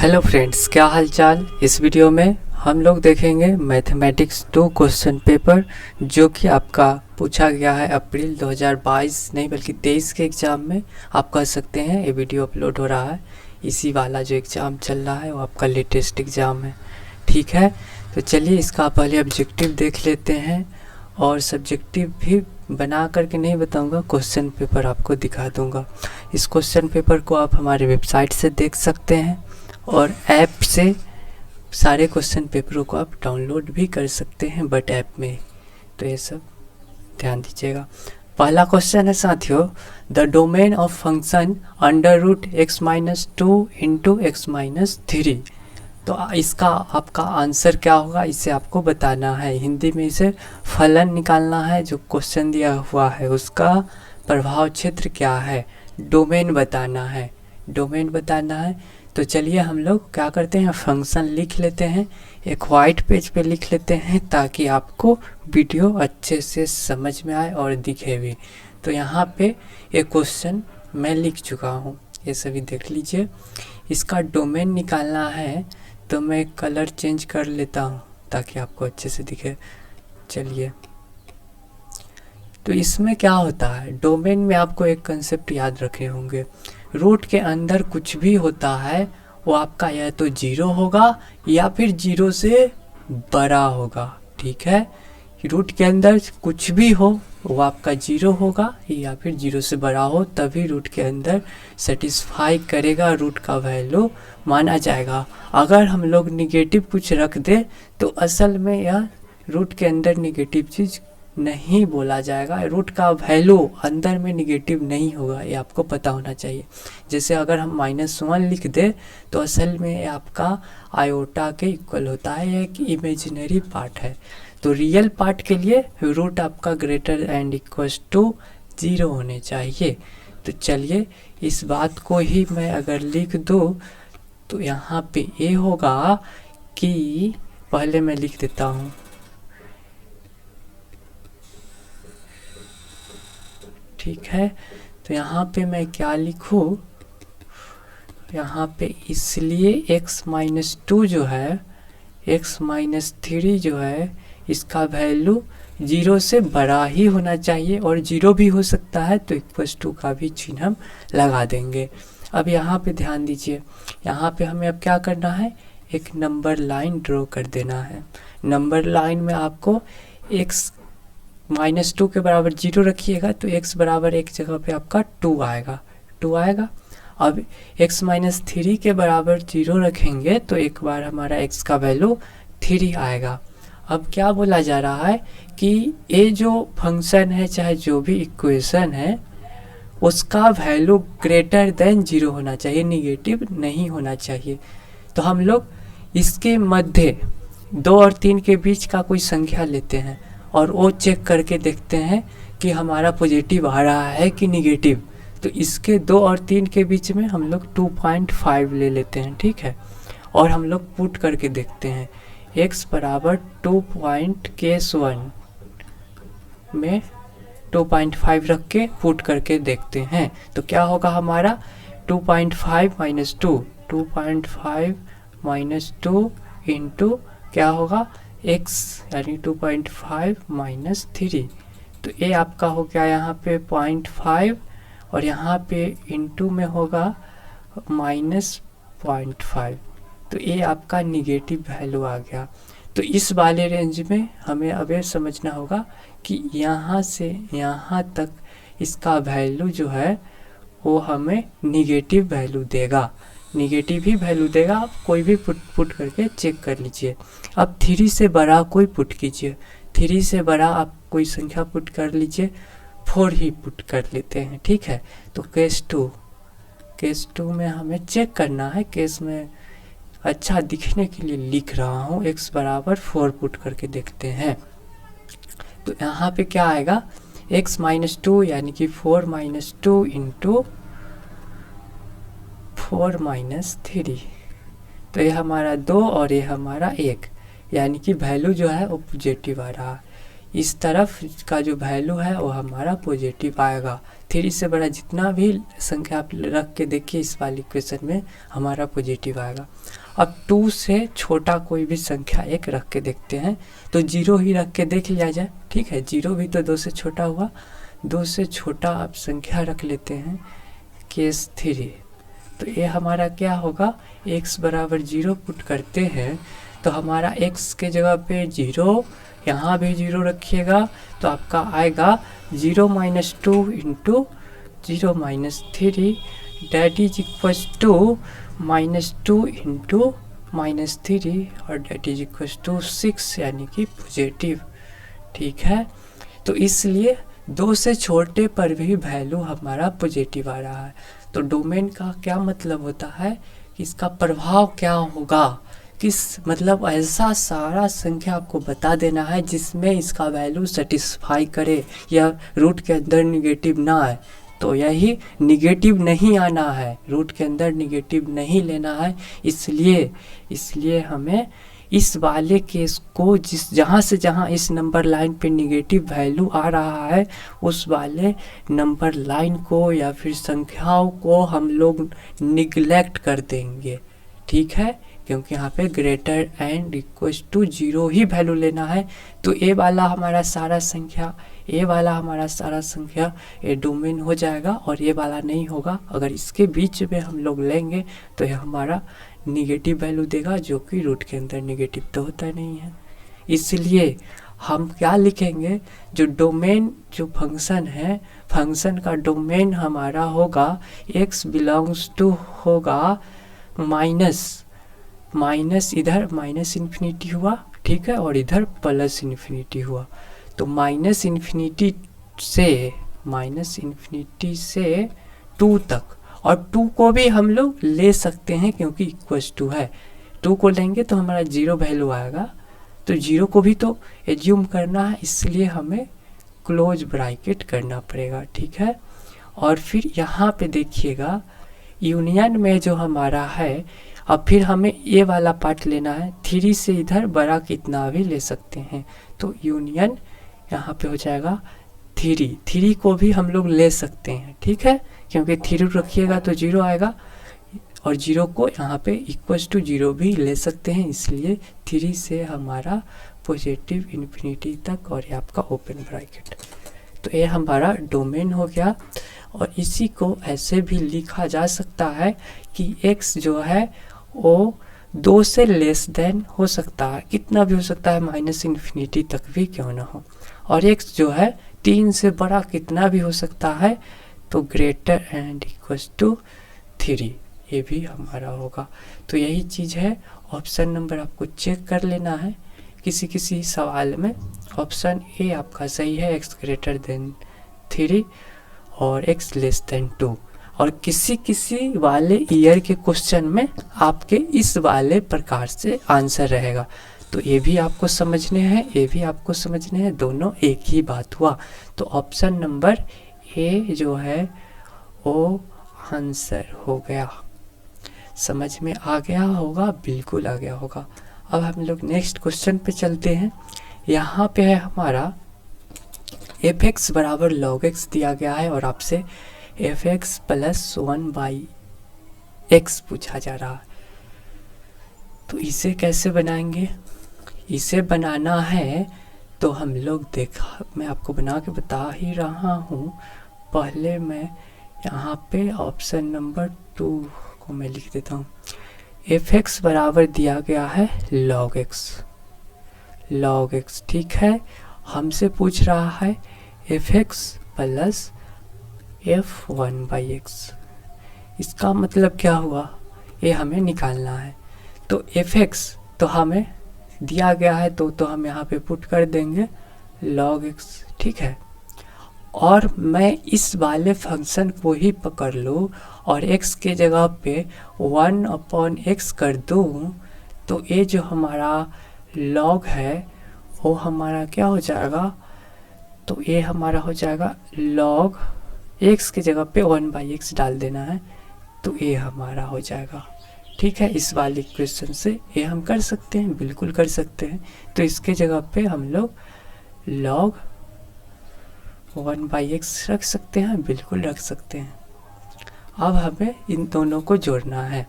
Hello friends, क्या हाल चाल। इस वीडियो में हम लोग देखेंगे मैथमेटिक्स 2 क्वेश्चन पेपर जो कि आपका पूछा गया है अप्रैल 2022 नहीं बल्कि 23 के एग्ज़ाम में। आप कह सकते हैं ये वीडियो अपलोड हो रहा है इसी वाला जो एग्ज़ाम चल रहा है वो आपका लेटेस्ट एग्ज़ाम है। ठीक है, तो चलिए इसका पहले ऑब्जेक्टिव देख लेते हैं और सब्जेक्टिव भी बना करके नहीं बताऊंगा, क्वेश्चन पेपर आपको दिखा दूंगा। इस क्वेश्चन पेपर को आप हमारे वेबसाइट से देख सकते हैं और ऐप से सारे क्वेश्चन पेपरों को आप डाउनलोड भी कर सकते हैं बट ऐप में। तो ये सब ध्यान दीजिएगा। पहला क्वेश्चन है साथियों, the domain of function under root x minus 2 into x minus 3। तो इसका आपका आंसर क्या होगा इसे आपको बताना है। हिंदी में इसे फलन निकालना है। जो क्वेश्चन दिया हुआ है उसका प्रभाव क्षेत्र क्या है, डोमेन बताना है। डोमेन बताना है तो चलिए हम लोग क्या करते हैं, फंक्शन लिख लेते हैं। एक वाइट पेज पे लिख लेते हैं ताकि आपको वीडियो अच्छे से समझ में आए और दिखे भी। तो यहाँ पे एक क्वेश्चन मैं लिख चुका हूँ, ये सभी देख लीजिए। इसका डोमेन निकालना है तो मैं कलर चेंज कर लेता हूँ ताकि आपको अच्छे से दिखे। चलिए, तो इसमें क्या होता है, डोमेन में आपको एक कंसेप्ट याद रखे होंगे, रूट के अंदर कुछ भी होता है वो आपका या तो 0 होगा या फिर 0 से बड़ा होगा। ठीक है, रूट के अंदर कुछ भी हो वो आपका 0 होगा या फिर 0 से बड़ा हो, तभी रूट के अंदर सेटिस्फाई करेगा, रूट का वैल्यू माना जाएगा। अगर हम लोग निगेटिव कुछ रख दे तो असल में यह रूट के अंदर निगेटिव चीज़ नहीं बोला जाएगा। रूट का वैल्यू अंदर में निगेटिव नहीं होगा, ये आपको पता होना चाहिए। जैसे अगर हम -1 लिख दे तो असल में ये आपका आयोटा के इक्वल होता है, ये एक इमेजिनरी पार्ट है। तो रियल पार्ट के लिए रूट आपका ग्रेटर एंड इक्वल्स टू 0 होने चाहिए। तो चलिए इस बात को ही मैं अगर लिख दूँ तो यहाँ पे ये होगा कि पहले मैं लिख देता हूँ, ठीक है। तो यहाँ पे मैं क्या लिखूँ, यहाँ पे इसलिए x माइनस 2 जो है, x माइनस 3 जो है, इसका वैल्यू 0 से बड़ा ही होना चाहिए और 0 भी हो सकता है तो इक्वल्स टू का भी चिन्ह हम लगा देंगे। अब यहाँ पे ध्यान दीजिए, यहाँ पे हमें अब क्या करना है, एक नंबर लाइन ड्रॉ कर देना है। नंबर लाइन में आपको x माइनस 2 के बराबर 0 रखिएगा तो x बराबर एक जगह पे आपका 2 आएगा, 2 आएगा। अब x माइनस 3 के बराबर 0 रखेंगे तो एक बार हमारा x का वैल्यू 3 आएगा। अब क्या बोला जा रहा है कि ये जो फंक्शन है चाहे जो भी इक्वेशन है उसका वैल्यू ग्रेटर देन 0 होना चाहिए, निगेटिव नहीं होना चाहिए। तो हम लोग इसके मध्य 2 और 3 के बीच का कोई संख्या लेते हैं और वो चेक करके देखते हैं कि हमारा पॉजिटिव आ रहा है कि निगेटिव। तो इसके 2 और 3 के बीच में हम लोग 2.5 ले लेते हैं, ठीक है। और हम लोग पुट करके देखते हैं, x बराबर 2.1 में 2.5 रख के पुट करके देखते हैं तो क्या होगा हमारा 2.5 माइनस 2, 2.5 माइनस 2 इंटू क्या होगा x यानी 2.5 माइनस 3। तो ये आपका हो गया यहाँ पे 0.5 और यहाँ पे इंटू में होगा -0.5। तो ये आपका निगेटिव वैल्यू आ गया। तो इस वाले रेंज में हमें अब ये समझना होगा कि यहाँ से यहाँ तक इसका वैल्यू जो है वो हमें निगेटिव वैल्यू देगा, निगेटिव ही वैल्यू देगा। आप कोई भी पुट करके चेक कर लीजिए। अब 3 से बड़ा कोई पुट कीजिए, 3 से बड़ा आप कोई संख्या पुट कर लीजिए, 4 ही पुट कर लेते हैं, ठीक है। तो केस 2 में हमें चेक करना है, केस में अच्छा दिखने के लिए लिख रहा हूँ, x बराबर 4 पुट करके देखते हैं। तो यहाँ पे क्या आएगा, x माइनस 2 यानी कि 4 माइनस 2 इंटू 4 माइनस 3। तो ये हमारा 2 और ये हमारा 1, यानी कि वैल्यू जो है वो पॉजिटिव आ रहा है। इस तरफ का जो वैल्यू है वो हमारा पॉजिटिव आएगा। 3 से बड़ा जितना भी संख्या आप रख के देखिए इस वाली इक्वेशन में हमारा पॉजिटिव आएगा। अब 2 से छोटा कोई भी संख्या एक रख के देखते हैं, तो 0 ही रख के देख लिया जाए। ठीक है, 0 भी तो 2 से छोटा हुआ, 2 से छोटा आप संख्या रख लेते हैं, केस 3। तो ये हमारा क्या होगा, x बराबर 0 पुट करते हैं तो हमारा x के जगह पे 0, यहाँ भी 0 रखिएगा तो आपका आएगा 0 minus 2 into 0 minus 3 that is equal to -2 into -3 और डैट इज इक्वल टू 6, यानी कि पॉजिटिव। ठीक है, तो इसलिए 2 से छोटे पर भी वैल्यू हमारा पॉजिटिव आ रहा है। तो डोमेन का क्या मतलब होता है कि इसका प्रभाव क्या होगा, किस मतलब ऐसा सारा संख्या आपको बता देना है जिसमें इसका वैल्यू सेटिस्फाई करे या रूट के अंदर निगेटिव ना आए। तो यही निगेटिव नहीं आना है, रूट के अंदर निगेटिव नहीं लेना है। इसलिए हमें इस वाले केस को जहाँ से जहाँ इस नंबर लाइन पे निगेटिव वैल्यू आ रहा है उस वाले नंबर लाइन को या फिर संख्याओं को हम लोग निगलेक्ट कर देंगे। ठीक है, क्योंकि यहाँ पे ग्रेटर एंड इक्वल टू 0 ही वैल्यू लेना है। तो ए वाला हमारा सारा संख्या ये डोमेन हो जाएगा और ये वाला नहीं होगा। अगर इसके बीच में हम लोग लेंगे तो यह हमारा निगेटिव वैल्यू देगा, जो कि रूट के अंदर निगेटिव तो होता नहीं है। इसलिए हम क्या लिखेंगे, जो डोमेन जो फंक्शन है, फंक्शन का डोमेन हमारा होगा x बिलोंग्स टू होगा माइनस इधर माइनस इन्फिनिटी हुआ, ठीक है, और इधर प्लस इन्फिनिटी हुआ। तो माइनस इन्फिनिटी से 2 तक, और 2 को भी हम लोग ले सकते हैं क्योंकि इक्वल्स टू है। 2 को लेंगे तो हमारा 0 वैल्यू आएगा, तो 0 को भी तो एज्यूम करना है, इसलिए हमें क्लोज ब्रैकेट करना पड़ेगा। ठीक है, और फिर यहाँ पे देखिएगा यूनियन में जो हमारा है, अब फिर हमें ये वाला पार्ट लेना है। 3 से इधर बड़ा कितना भी ले सकते हैं, तो यूनियन यहाँ पे हो जाएगा 3 को भी हम लोग ले सकते हैं। ठीक है, क्योंकि 3 रखिएगा तो 0 आएगा और 0 को यहाँ पे इक्वल्स टू 0 भी ले सकते हैं, इसलिए 3 से हमारा पॉजिटिव इन्फिनिटी तक और ये आपका ओपन ब्रैकेट। तो ये हमारा डोमेन हो गया। और इसी को ऐसे भी लिखा जा सकता है कि x जो है वो 2 से लेस देन हो सकता है, कितना भी हो सकता है, माइनस इन्फिनिटी तक भी क्यों ना हो, और x जो है 3 से बड़ा कितना भी हो सकता है, तो ग्रेटर एंड इक्वल्स टू 3 ये भी हमारा होगा। तो यही चीज़ है। ऑप्शन नंबर आपको चेक कर लेना है किसी सवाल में। ऑप्शन ए आपका सही है, x ग्रेटर देन 3 और x लेस देन 2। और किसी वाले ईयर के क्वेश्चन में आपके इस वाले प्रकार से आंसर रहेगा। तो ये भी आपको समझने हैं, ये भी आपको समझने हैं, दोनों एक ही बात हुआ। तो ऑप्शन नंबर ए जो है वो आंसर हो गया। समझ में आ गया होगा, बिल्कुल आ गया होगा। अब हम लोग नेक्स्ट क्वेश्चन पे चलते हैं। यहाँ पे है हमारा f(x) बराबर log x दिया गया है और आपसे f(x) प्लस 1/x पूछा जा रहा है। तो इसे कैसे बनाएंगे, इसे बनाना है तो हम लोग मैं आपको बना के बता ही रहा हूँ। पहले मैं यहाँ पे ऑप्शन नंबर 2 को मैं लिख देता हूँ। f(x) बराबर दिया गया है log x, ठीक है। हमसे पूछ रहा है f(x) प्लस f(1/x)। इसका मतलब क्या हुआ, ये हमें निकालना है। तो f(x) तो हमें दिया गया है तो हम यहाँ पे पुट कर देंगे log x, ठीक है। और मैं इस वाले फंक्शन को ही पकड़ लूँ और x के जगह पे 1/x कर दूँ, तो ये जो हमारा log है वो हमारा क्या हो जाएगा, तो ये हमारा हो जाएगा log x के जगह पे 1/x डाल देना है, तो ये हमारा हो जाएगा। ठीक है, इस वाले क्वेश्चन से ये हम कर सकते हैं, बिल्कुल कर सकते हैं। तो इसके जगह पे हम लोग log 1/x रख सकते हैं, बिल्कुल रख सकते हैं। अब हमें इन दोनों को जोड़ना है।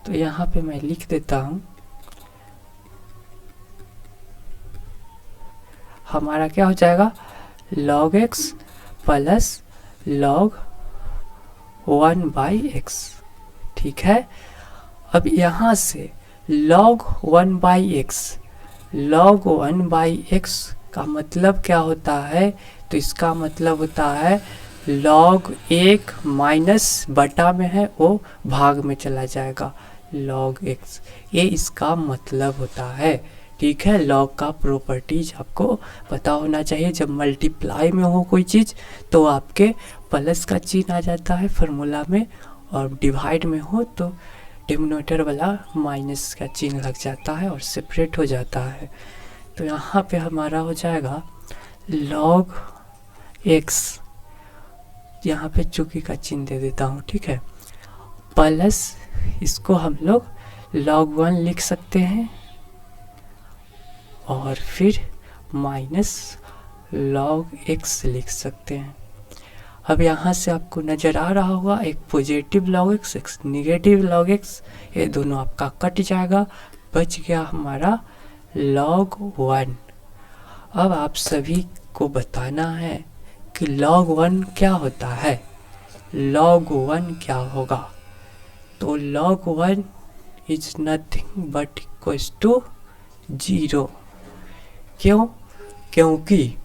तो यहाँ पे मैं लिख देता हूँ, हमारा क्या हो जाएगा, log x plus log 1/x। ठीक है, अब यहाँ से log 1/x, log 1/x का मतलब क्या होता है, तो इसका मतलब होता है log 1 माइनस बटा में है वो भाग में चला जाएगा, log x, ये इसका मतलब होता है। ठीक है, लॉग का प्रॉपर्टीज आपको पता होना चाहिए। जब मल्टीप्लाई में हो कोई चीज़ तो आपके प्लस का चिन्ह आ जाता है फार्मूला में, और डिवाइड में हो तो डिनोमिनेटर वाला माइनस का चिन्ह लग जाता है और सेपरेट हो जाता है। तो यहाँ पे हमारा हो जाएगा log x, यहाँ पे चुकी का चिन्ह दे देता हूँ। ठीक है, प्लस इसको हम लोग log 1 लिख सकते हैं और फिर माइनस log x लिख सकते हैं। अब यहाँ से आपको नज़र आ रहा होगा एक पॉजिटिव log x, एक निगेटिव log x, ये दोनों आपका कट जाएगा, बच गया हमारा log 1। अब आप सभी को बताना है कि log 1 क्या होता है, log 1 क्या होगा। तो log 1 is nothing but equals to 0। क्यों? क्योंकि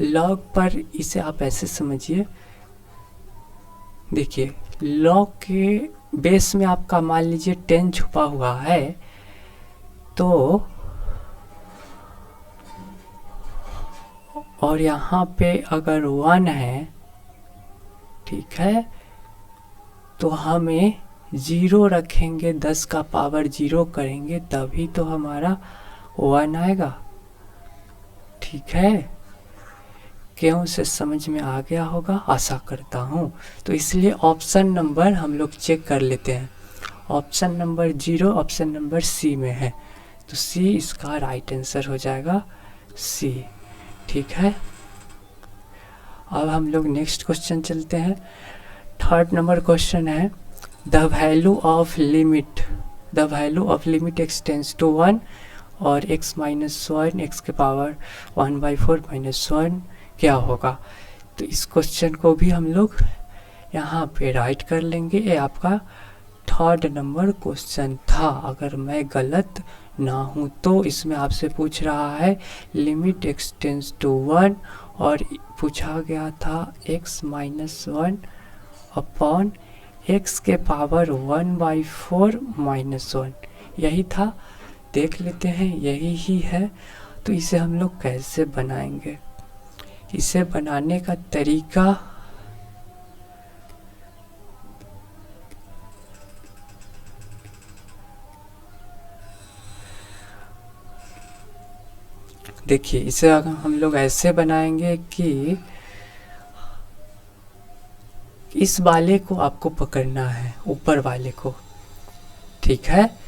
log पर इसे आप ऐसे समझिए, देखिए log के बेस में आपका मान लीजिए 10 छुपा हुआ है, तो और यहाँ पे अगर 1 है, ठीक है, तो हमें 0 रखेंगे, 10 का पावर 0 करेंगे तभी तो हमारा 1 आएगा। ठीक है, क्यों से समझ में आ गया होगा, आशा करता हूँ। तो इसलिए ऑप्शन नंबर हम लोग चेक कर लेते हैं, option number 0 option number C में है, तो सी इसका राइट आंसर हो जाएगा, सी। ठीक है, अब हम लोग नेक्स्ट क्वेश्चन चलते हैं। 3rd नंबर क्वेश्चन है, the value of limit x tends to 1 और x माइनस 1 x के पावर 1/4 माइनस 1 क्या होगा। तो इस क्वेश्चन को भी हम लोग यहाँ पे राइट कर लेंगे। ये आपका 3rd नंबर क्वेश्चन था, अगर मैं गलत ना हूँ तो। इसमें आपसे पूछ रहा है लिमिट x टेंस टू 1 और पूछा गया था x माइनस 1 अपॉन x के पावर 1/4 माइनस 1, यही था। देख लेते हैं, यही ही है। तो इसे हम लोग कैसे बनाएंगे, इसे बनाने का तरीका देखिए, इसे अगर हम लोग ऐसे बनाएंगे कि इस वाले को आपको पकड़ना है, ऊपर वाले को। ठीक है,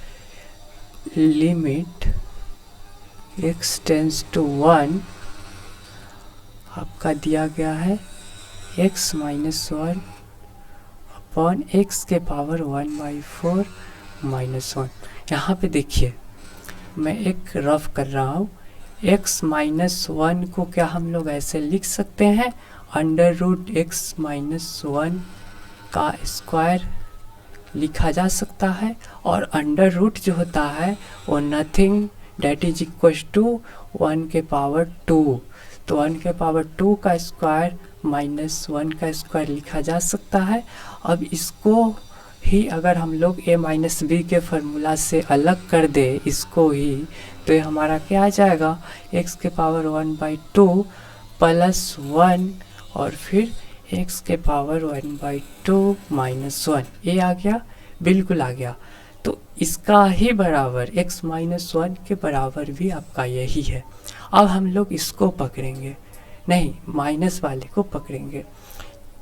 लिमिट x टेंस टू 1 आपका दिया गया है x माइनस 1 अपॉन x के पावर 1/4 माइनस 1। यहाँ पे देखिए मैं एक रफ कर रहा हूँ, x माइनस 1 को क्या हम लोग ऐसे लिख सकते हैं, अंडर रूट x माइनस 1 का स्क्वायर लिखा जा सकता है, और अंडर रूट जो होता है वो nothing that is equal to 1 के पावर 2। तो 1 के पावर 2 का स्क्वायर माइनस 1 का स्क्वायर लिखा जा सकता है। अब इसको ही अगर हम लोग a माइनस बी के फार्मूला से अलग कर दे इसको ही, तो ये हमारा क्या आ जाएगा, x के पावर 1/2 प्लस 1 और फिर x के पावर 1/2 माइनस 1, ये आ गया, बिल्कुल आ गया। तो इसका ही बराबर x माइनस 1 के बराबर भी आपका यही है। अब हम लोग इसको पकड़ेंगे, नहीं माइनस वाले को पकड़ेंगे,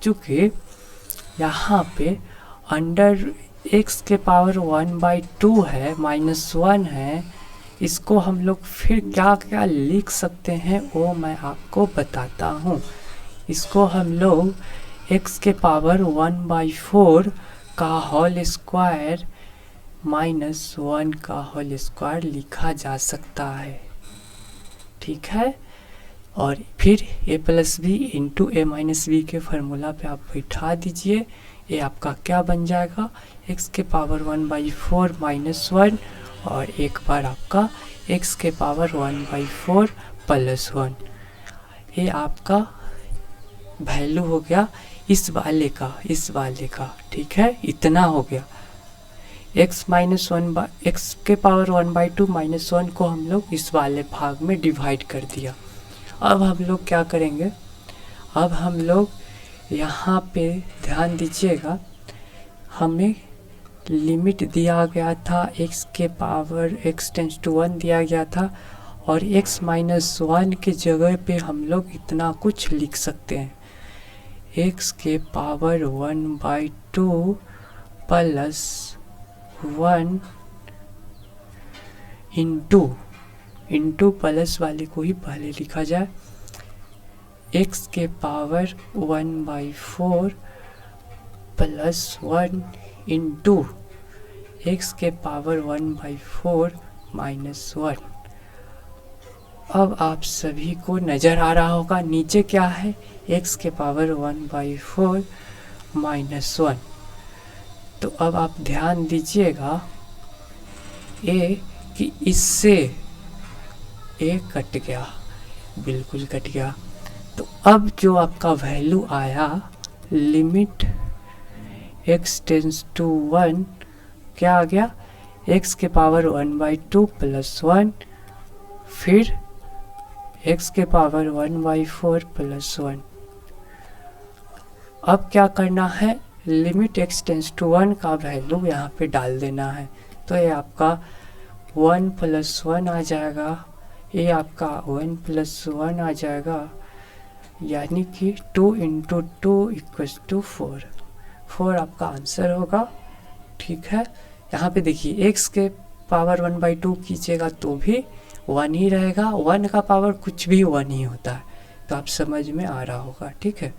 चूँकि यहाँ पे अंडर x के पावर 1/2 है, माइनस 1 है, इसको हम लोग फिर क्या क्या लिख सकते हैं वो मैं आपको बताता हूँ। इसको हम लोग x के पावर 1/4 का होल स्क्वायर -1 का होल स्क्वायर लिखा जा सकता है, ठीक है। और फिर a plus B into A minus B के फार्मूला पे आप बैठा दीजिए। ये आपका क्या बन जाएगा, x के पावर 1/4 -1 और एक बार आपका x के पावर 1/4 +1। ये आपका वैल्यू हो गया इस वाले का, ठीक है। इतना हो गया x के पावर 1/2 -1 को हम लोग इस वाले भाग में डिवाइड कर दिया। अब हम लोग क्या करेंगे, अब हम लोग यहाँ पे ध्यान दीजिएगा, हमें लिमिट दिया गया था x के पावर x टेंस टू 1 दिया गया था, और x -1 के जगह पे हम लोग इतना कुछ लिख सकते हैं, x के पावर 1/2 +1 इंटू प्लस वाले को ही पहले लिखा जाए, x के पावर 1/4 +1 इंटू x के पावर 1/4 -1। अब आप सभी को नज़र आ रहा होगा नीचे क्या है, x के पावर 1/4 -1। तो अब आप ध्यान दीजिएगा कि इससे a कट गया, बिल्कुल कट गया। तो अब जो आपका वैल्यू आया लिमिट x टेंस टू 1 क्या आ गया, x के पावर 1/2 +1 फिर x के पावर 1/4 +1। अब क्या करना है, लिमिट x टेंस टू 1 का वैल्यू यहाँ पे डाल देना है। तो ये आपका 1 + 1 आ जाएगा, ये आपका 1 + 1 आ जाएगा, यानी कि 2 × 2 = 4। 4 आपका आंसर होगा, ठीक है। यहाँ पे देखिए x के पावर 1/2 कीजिएगा तो भी 1 ही रहेगा, 1 का पावर कुछ भी 1 ही होता है, तो आप समझ में आ रहा होगा, ठीक है।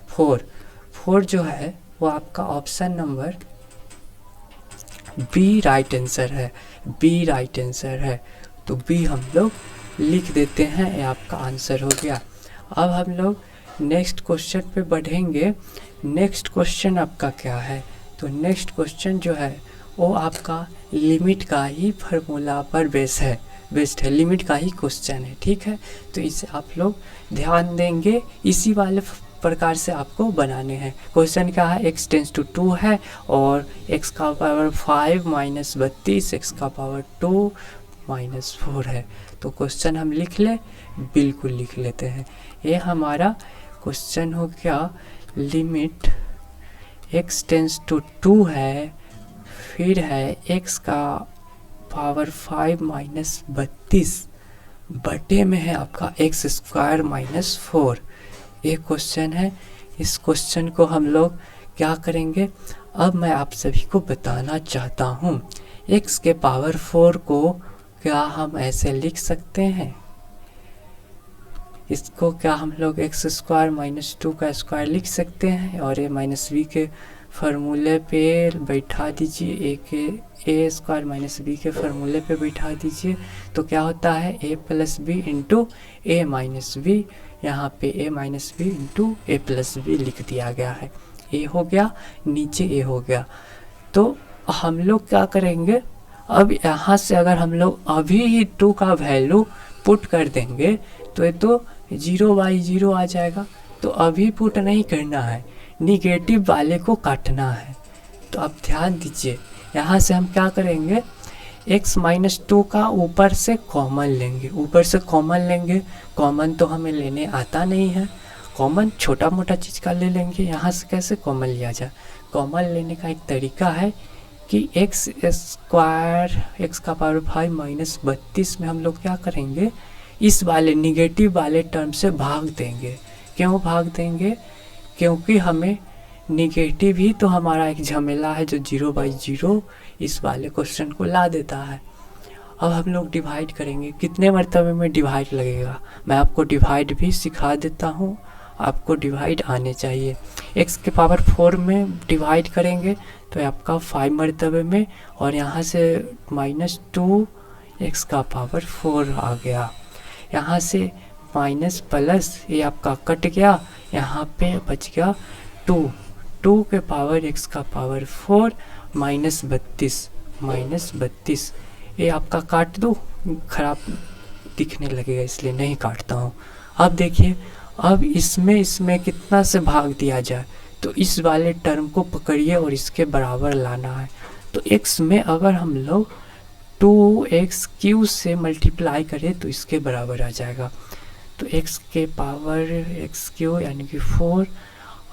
4 जो है वो आपका option number B right answer है, तो बी हम लोग लिख देते हैं, ये आपका आंसर हो गया। अब हम लोग नेक्स्ट क्वेश्चन पे बढ़ेंगे। नेक्स्ट क्वेश्चन आपका क्या है, तो नेक्स्ट क्वेश्चन जो है वो आपका लिमिट का ही फार्मूला पर बेस्ड है, लिमिट का ही क्वेश्चन है, ठीक है। तो इसे आप लोग ध्यान देंगे, इसी वाले प्रकार से आपको बनाने हैं। क्वेश्चन क्या है, x टेंस टू 2 है और x का पावर 5 -32, x का पावर 2 -4 है। तो क्वेश्चन हम लिख लें, बिल्कुल लिख लेते हैं। ये हमारा क्वेश्चन हो गया, लिमिट x टेंस टू 2 है, फिर है x का पावर 5 -32 बटे में है आपका x² -4। एक क्वेश्चन है, इस क्वेश्चन को हम लोग क्या करेंगे, अब मैं आप सभी को बताना चाहता हूँ। x के पावर 4 को क्या हम ऐसे लिख सकते हैं, इसको क्या हम लोग x² -2 का स्क्वायर लिख सकते हैं, और a -b के फार्मूले पे बैठा दीजिए, a² -b के फार्मूले पे बैठा दीजिए। तो क्या होता है, a + b into a -b, यहाँ पे a -b into a + b लिख दिया गया है। a हो गया, नीचे a हो गया। तो हम लोग क्या करेंगे, अब यहाँ से अगर हम लोग अभी ही 2 का वैल्यू पुट कर देंगे तो ये तो 0/0 आ जाएगा। तो अभी पुट नहीं करना है, निगेटिव वाले को काटना है। तो आप ध्यान दीजिए, यहाँ से हम क्या करेंगे, x -2 का ऊपर से कॉमन लेंगे, कॉमन तो हमें लेने आता नहीं है, कॉमन छोटा मोटा चीज़ का ले लेंगे। यहाँ से कैसे कॉमन लिया जाए, कॉमन लेने का एक तरीका है कि x का पावर 5 -32 में हम लोग क्या करेंगे, इस वाले निगेटिव वाले टर्म से भाग देंगे। क्यों भाग देंगे, क्योंकि हमें निगेटिव ही तो हमारा एक झमेला है जो 0/0 इस वाले क्वेश्चन को ला देता है। अब हम लोग डिवाइड करेंगे, कितने मरतबे में डिवाइड लगेगा, मैं आपको डिवाइड भी सिखा देता हूँ, आपको डिवाइड आने चाहिए। एक्स के पावर 4 में डिवाइड करेंगे तो ये आपका 5 मरतबे में, और यहाँ से -2 एक्स का पावर 4 आ गया। यहाँ से माइनस प्लस ये आपका कट गया, यहाँ पे बच गया 2 के पावर एक्स का पावर 4 -32 ये आपका काट दो, खराब दिखने लगेगा इसलिए नहीं काटता हूँ। अब देखिए, अब इसमें कितना से भाग दिया जाए, तो इस वाले टर्म को पकड़िए और इसके बराबर लाना है। तो x में अगर हम लोग 2x³ से मल्टीप्लाई करें तो इसके बराबर आ जाएगा। तो x के पावर x³ यानी कि 4,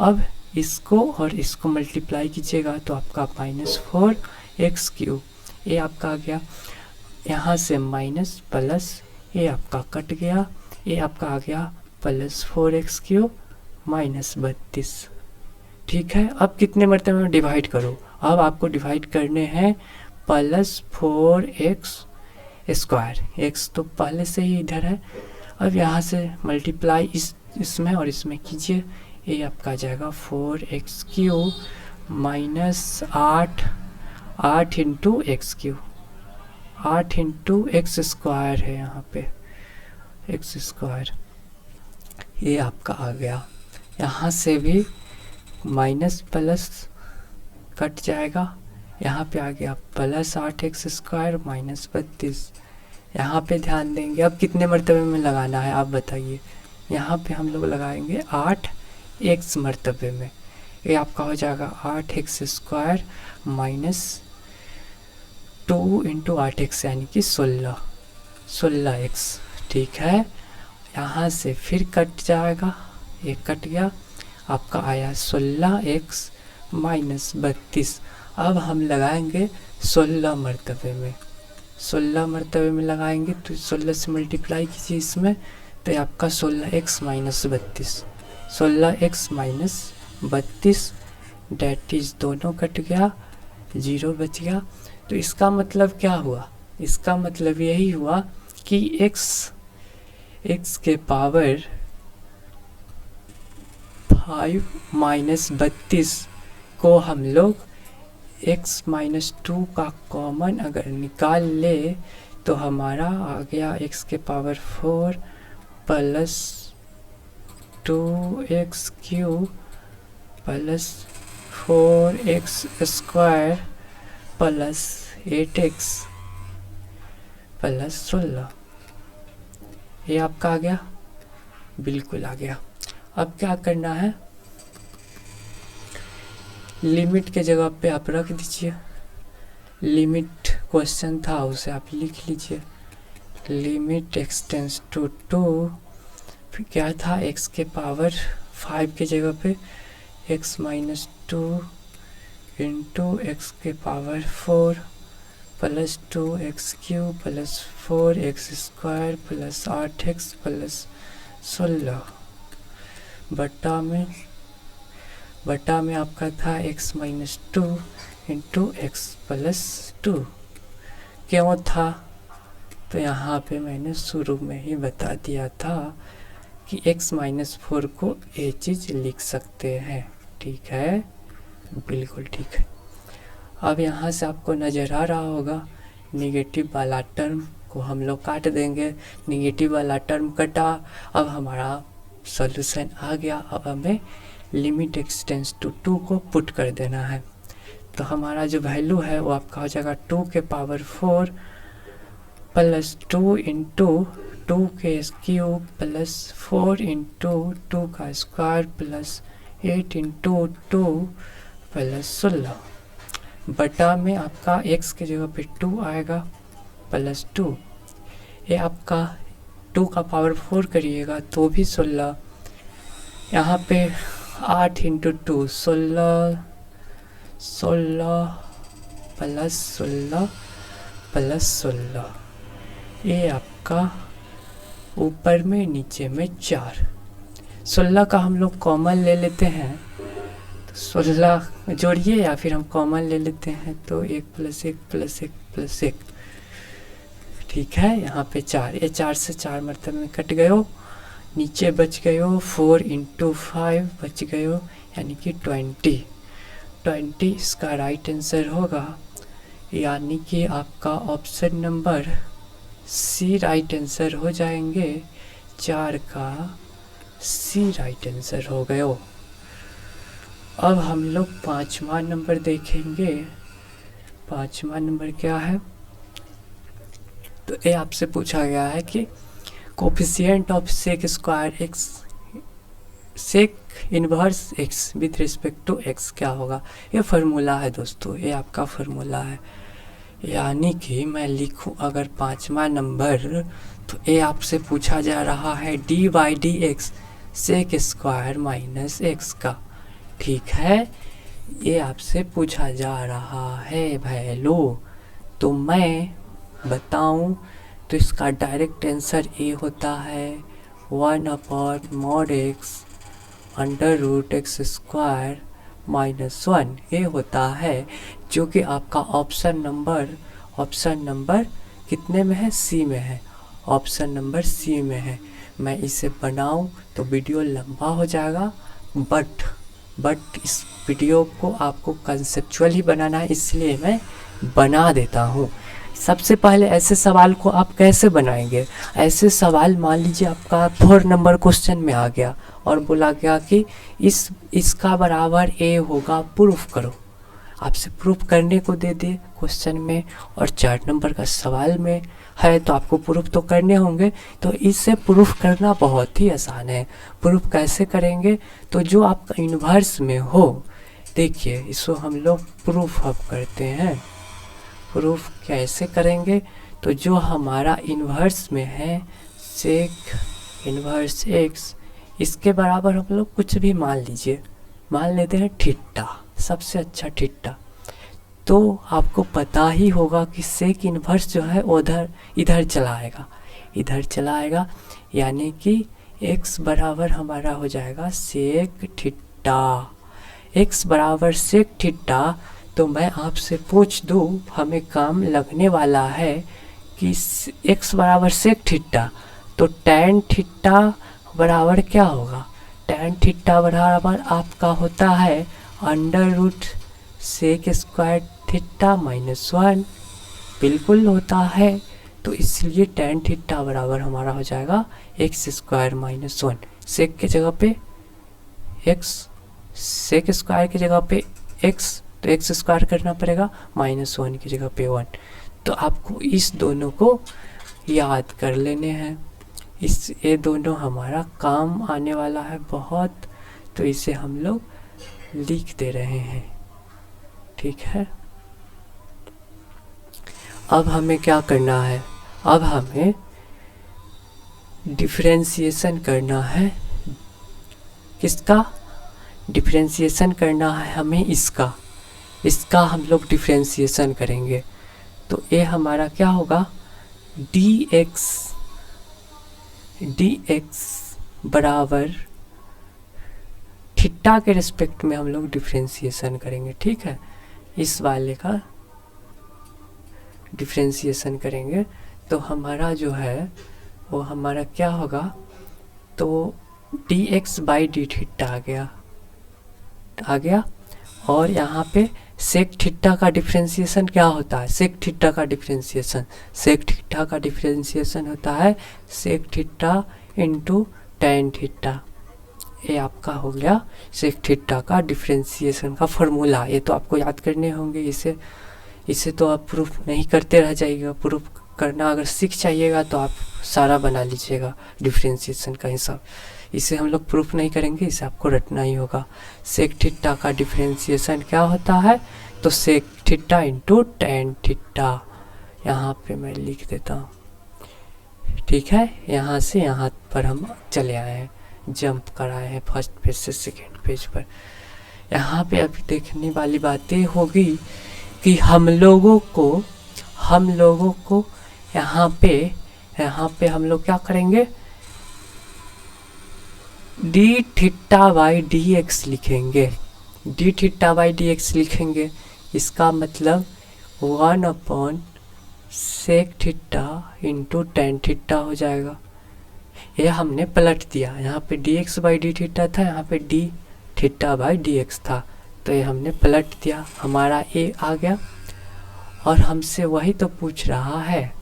अब इसको और इसको मल्टीप्लाई कीजिएगा तो आपका -4x³ ये आपका आ गया। यहाँ से माइनस प्लस ये आपका कट गया, ये आपका आ गया +4x³ -32। ठीक है, अब कितने मरतबे में डिवाइड करो, अब आपको डिवाइड करने हैं +4x²। x तो पहले से ही इधर है, अब यहाँ से मल्टीप्लाई इसमें और इसमें कीजिए, ये आपका आ जाएगा 4x³ -8 into x³, 8 into x² है यहाँ पे x², ये आपका आ गया। यहाँ से भी माइनस प्लस कट जाएगा, यहाँ पे आ गया +8x² -32। यहाँ पे ध्यान देंगे, अब कितने मरतबे में लगाना है आप बताइए। यहाँ पे हम लोग लगाएंगे 8x मरतबे में, ये आपका हो जाएगा 8x² -2 इंटू 8x यानी कि 16x। ठीक है, यहाँ से फिर कट जाएगा, ये कट गया, आपका आया 16x -32। अब हम लगाएंगे 16 मरतबे में, 16 मरतबे में लगाएंगे तो 16 से मल्टीप्लाई कीजिए इसमें, तो ये आपका 16x -32, 16x -32 डेट इज दोनों कट गया, 0 बच गया। तो इसका मतलब क्या हुआ, इसका मतलब यही हुआ कि x के पावर 5 -32 को हम लोग x -2 का कॉमन अगर निकाल ले तो हमारा आ गया x के power 4 plus 2x³ plus 4x² plus 8x plus 16। ये आपका आ गया, बिल्कुल आ गया। अब क्या करना है, लिमिट के जगह पे आप रख दीजिए, लिमिट क्वेश्चन था उसे आप लिख लीजिए, लिमिट एक्सटेंस टू 2, फिर क्या था x के पावर 5 के जगह पे x -2 इंटू x के power 4 plus 2x³ plus 4x² plus 8x plus 16 बटा में आपका था x -2 इंटू x प्लस 2। क्यों था, तो यहाँ पे मैंने शुरू में ही बता दिया था कि x -4 को ये चीज़ लिख सकते हैं। ठीक है, बिल्कुल ठीक है। अब यहाँ से आपको नज़र आ रहा होगा, निगेटिव वाला टर्म को हम लोग काट देंगे, निगेटिव वाला टर्म कटा, अब हमारा सॉल्यूशन आ गया। अब हमें लिमिट एक्सटेंस टू 2 को पुट कर देना है, तो हमारा जो वैल्यू है वो आपका हो जाएगा 2 के power 4 plus 2 into 2 plus 4 into 2 का स्क्वायर प्लस 8 इंटू 2 प्लस 16 बटा में आपका x के जगह पे 2 आएगा प्लस 2, ये आपका 2 का पावर 4 करिएगा तो भी 16, यहाँ पे 8 इंटू 2 16 प्लस 16 प्लस 16, ये आपका ऊपर में नीचे में 4। 16 का हम लोग कॉमन ले लेते हैं, तो 16 जोड़िए या फिर हम कॉमन ले लेते हैं, तो 1 प्लस 1 प्लस 1 प्लस 1। ठीक है, यहाँ पे 4, ये 4 से 4 मरतबे में कट गए हो, नीचे बच गए हो 4 इंटू 5 बच गए हो, यानी कि 20 इसका राइट आंसर होगा, यानी कि आपका option number C right answer हो जाएंगे। 4 का सी राइट आंसर हो गए। अब हम लोग 5वां नंबर देखेंगे। 5वां नंबर क्या है, तो ये आपसे पूछा गया है कि coefficient of sec square x, sec inverse x with respect to x क्या होगा। ये फार्मूला है दोस्तों, ये आपका फार्मूला है। यानी कि मैं लिखूं अगर 5वां नंबर, तो ये आपसे पूछा जा रहा है D by D x sec square minus x का। ठीक है, ये आपसे पूछा जा रहा है वैल्यू। तो मैं बताऊं तो इसका डायरेक्ट आंसर ए होता है 1/mod(x) √x स्क्वायर -1। ये होता है जो कि आपका ऑप्शन नंबर कितने में है, सी में है। ऑप्शन नंबर सी में है। मैं इसे बनाऊं तो वीडियो लंबा हो जाएगा, बट इस वीडियो को आपको कंसेप्चुअली बनाना है, इसलिए मैं बना देता हूँ। सबसे पहले ऐसे सवाल को आप कैसे बनाएंगे। ऐसे सवाल मान लीजिए आपका 4 नंबर क्वेश्चन में आ गया और बोला गया कि इसका बराबर ए होगा, प्रूफ करो। आपसे प्रूफ करने को दे दे क्वेश्चन में, और 4 नंबर का सवाल में है तो आपको प्रूफ तो करने होंगे। तो इससे प्रूफ करना बहुत ही आसान है। प्रूफ कैसे करेंगे, तो जो आपका इन्वर्स में हो, देखिए इसको हम लोग प्रूफ अब करते हैं। प्रूफ कैसे करेंगे, तो जो हमारा इन्वर्स में है सेक इन्वर्स एक्स, इसके बराबर हम लोग कुछ भी मान लीजिए, मान लेते हैं थीटा, सबसे अच्छा थीटा। तो आपको पता ही होगा कि सेक इन्वर्स जो है इधर चला आएगा, यानी कि x बराबर हमारा हो जाएगा सेक थीटा। x बराबर सेक थीटा। तो मैं आपसे पूछ दूँ, हमें काम लगने वाला है कि x बराबर सेक थीटा, तो टैन थीटा बराबर क्या होगा। टैन थीटा बराबर आपका होता है √ सेक स्क्वायर थीटा -1, बिल्कुल होता है। तो इसलिए टैन थीटा बराबर हमारा हो जाएगा x स्क्वायर -1। सेक के जगह पे x, सेक स्क्वायर की जगह पे x, तो x स्क्वायर करना पड़ेगा, -1 की जगह पे 1। तो आपको इस दोनों को याद कर लेने हैं। ये दोनों हमारा काम आने वाला है बहुत, तो इसे हम लोग लिख दे रहे हैं। ठीक है, अब हमें क्या करना है, अब हमें डिफरेंशिएशन करना है। किसका डिफरेंशिएशन करना है हमें, इसका हम लोग डिफरेंशिएशन करेंगे। तो ये हमारा क्या होगा, dx बराबर थीटा के रिस्पेक्ट में हम लोग डिफरेंशिएशन करेंगे। ठीक है, इस वाले का डिफरेंशिएशन करेंगे तो हमारा जो है वो हमारा क्या होगा, तो dx बाई डी थीटा आ गया। और यहाँ पे सेक थीटा का डिफरेंशिएशन क्या होता है, सेक थीटा का डिफरेंशिएशन होता है sec theta into tan theta. ये आपका हो गया सेक थीटा का डिफरेंशिएशन का फॉर्मूला। ये तो आपको याद करने होंगे, इसे तो आप प्रूफ नहीं करते रह जाइएगा। प्रूफ करना अगर सीख जाइएगा तो आप सारा बना लीजिएगा डिफरेंशिएशन का हिसाब। इसे हम लोग प्रूफ नहीं करेंगे, इसे आपको रटना ही होगा। सेक थीटा का डिफरेंशिएशन क्या होता है, तो sec theta into tan theta. यहाँ पे मैं लिख देता हूँ। ठीक है, यहाँ से यहाँ पर हम चले आए हैं, जंप कराए हैं फर्स्ट पेज से सेकेंड पेज पर। यहाँ पे अभी देखने वाली बातें होगी कि हम लोगों को यहाँ पे हम लोग क्या करेंगे, D theta by D x लिखेंगे। इसका मतलब 1/सेक थीटा इंटू टैन थीटा हो जाएगा। ये हमने पलट दिया, यहाँ पे dx बाई डी थीटा था, यहाँ पे D theta by D x था। तो ये हमने पलट दिया, हमारा ए आ गया। और हमसे वही तो पूछ रहा है,